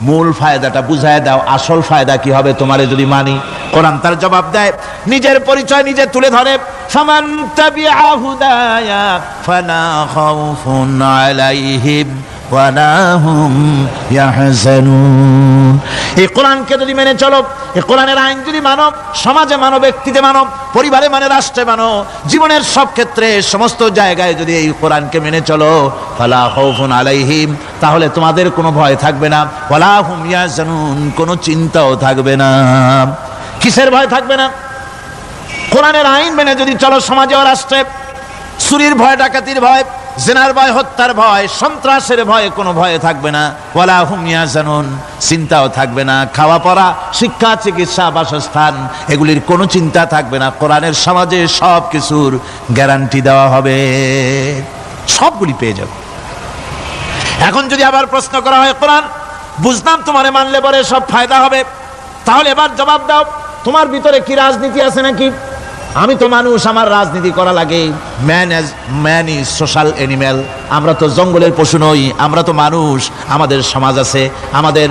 [SPEAKER 1] মূল ফায়দাটা বুঝায় দাও, আসল ফায়দা কি হবে তোমারে যদি মানি? কোরআন তার জবাব দেয়, নিজের পরিচয় নিজে তুলে ধরে,
[SPEAKER 2] ফামান তাবিআ হুদায়া ফালা খাউফুন আলাইহিম ওয়ালা হুম ইয়াহজানুন। এই কোরআনকে যদি মেনে চলো, এই কোরআনের আইন যদি মানো, সমাজে মানো, ব্যক্তিতে মানো, পরিবারে মানে, রাষ্ট্রে মানো, জীবনের সব ক্ষেত্রে সমস্ত জায়গায় যদি এই কোরআনকে মেনে চলো, ফালা খাউফুন আলাইহিম, তাহলে তোমাদের কোনো ভয় থাকবে না, ওয়ালা হুম ইয়াহজানুন, কোনো চিন্তাও থাকবে না। কিসের ভয় থাকবে না? কোরআনের আইন মেনে যদি চলো সমাজে ও রাষ্ট্রে, চুরির ভয়, ডাকাতির ভয়, জিনার ভয়, হত্যার ভয়, সন্ত্রাসের ভয়, কোনো ভয় থাকবে না। ওয়ালা হুম ইয়াহজানুন, চিন্তাও থাকবে না। খাওয়া পড়া, শিক্ষা, চিকিৎসা, বাসস্থান, এগুলির কোনো চিন্তা থাকবে না। কোরআনের সমাজে সব কিছুর গ্যারান্টি দেওয়া হবে, সবগুলি পেয়ে যাবে। এখন যদি আবার প্রশ্ন করা হয়, কোরআন বুঝলাম তোমারে মানলে পরে সব ফায়দা হবে, তাহলে এবার জবাব দাও, তোমার ভিতরে কি রাজনীতি আছে নাকি? আমি তো মানুষ, আমার রাজনীতি করা লাগে। ম্যান ইজ সোশ্যাল অ্যানিম্যাল, আমরা তো জঙ্গলের পশু নই, আমরা তো মানুষ। আমাদের সমাজ আছে, আমাদের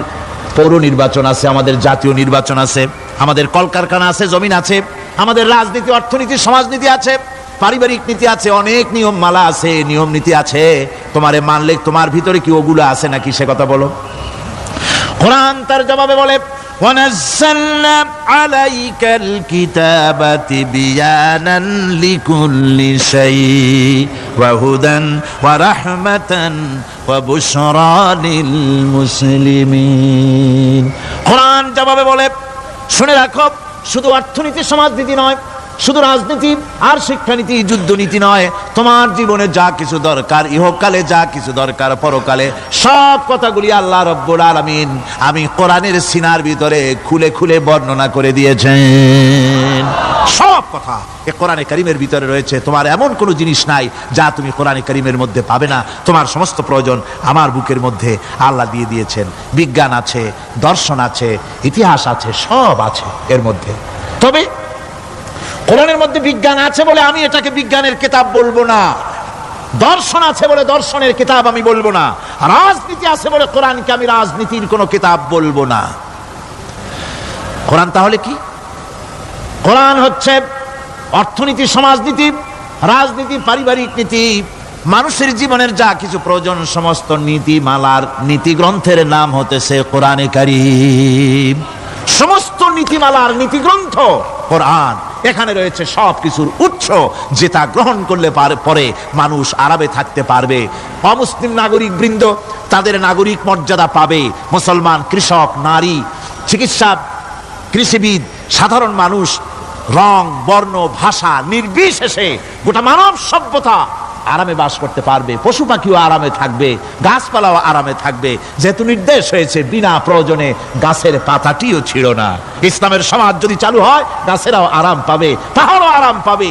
[SPEAKER 2] পৌর নির্বাচন আছে, আমাদের জাতীয় নির্বাচন আছে, আমাদের কলকারখানা আছে, জমিন আছে, আমাদের রাজনীতি, অর্থনীতি, সমাজনীতি আছে, পারিবারিক নীতি আছে, অনেক নিয়ম মালা আছে, নিয়ম নীতি আছে। তোমারে মানলে তোমার ভিতরে কি ওগুলো আছে নাকি, সে কথা বলো। কোরআন তার জবাবে বলে, وَنَزَّلْنَا عَلَيْكَ الْكِتَابَ تِبْيَانًا لِكُلِّ شَيْءٍ وَهُدًى وَرَحْمَةً وَبُشْرَى لِلْمُسْلِمِينَ। কোরআন জবাবে বলে, শুনে রাখো, শুধু অর্থনীতি, সমাজনীতি নয়, শুধু রাজনীতি আর শিক্ষানীতি, যুদ্ধনীতি নয়, তোমার জীবনে যা কিছু দরকার, ইহকালে যা কিছু দরকার, পরকালে, সব কথাগুলি আল্লাহ রব্বুল আলামিন আমি কোরআনের সিনার ভিতরে খুলে খুলে বর্ণনা করে দিয়েছেন। সব কথা এ কোরআনে কারীমের ভিতরে রয়েছে। তোমার এমন কোনো জিনিস নাই যা তুমি কোরআনে কারীমের মধ্যে পাবে না। তোমার সমস্ত প্রয়োজন আমার বুকের মধ্যে আল্লাহ দিয়ে দিয়েছেন। বিজ্ঞান আছে, দর্শন আছে, ইতিহাস আছে, সব আছে এর মধ্যে। তবে কোরআনের মধ্যে বিজ্ঞান আছে বলে আমি এটাকে বিজ্ঞানের কিতাব বলবো না, দর্শন আছে বলে দর্শনের কিতাব আমি বলবো না, রাজনীতি আছে বলে কোরআনকে আমি রাজনীতির কোনো কিতাব বলবো না। কোরআন তাহলে কি? কোরআন হচ্ছে অর্থনীতি, সমাজনীতি, রাজনীতি, পারিবারিক নীতি, মানুষের জীবনের যা কিছু প্রয়োজন, সমস্ত নীতিমালার, নীতি গ্রন্থের নাম হতেছে কোরআনে কারীম। সমস্ত নীতিমালার নীতি গ্রন্থ কোরআন। এখানে রয়েছে সব কিছুর উৎস, যেটা গ্রহণ করলে পরে মানুষ আরামে থাকতে পারবে। অমুসলিম নাগরিক বৃন্দ তাদের নাগরিক মর্যাদা পাবে। মুসলমান, কৃষক, নারী, চিকিৎসা, কৃষিবিদ, সাধারণ মানুষ, রং, বর্ণ, ভাষা নির্বিশেষে গোটা মানব সভ্যতা আরামে বাস করতে পারবে। পশু পাখিও আরামে থাকবে, গাছপালাও আরামে থাকবে, যেহেতু নির্দেশ হয়েছে বিনা প্রয়োজনে গাছের পাতাটিও ছিঁড়ো না। ইসলামের সমাজ যদি চালু হয়, গাছেরাও আরাম পাবে, পাহাড়ও আরাম পাবে।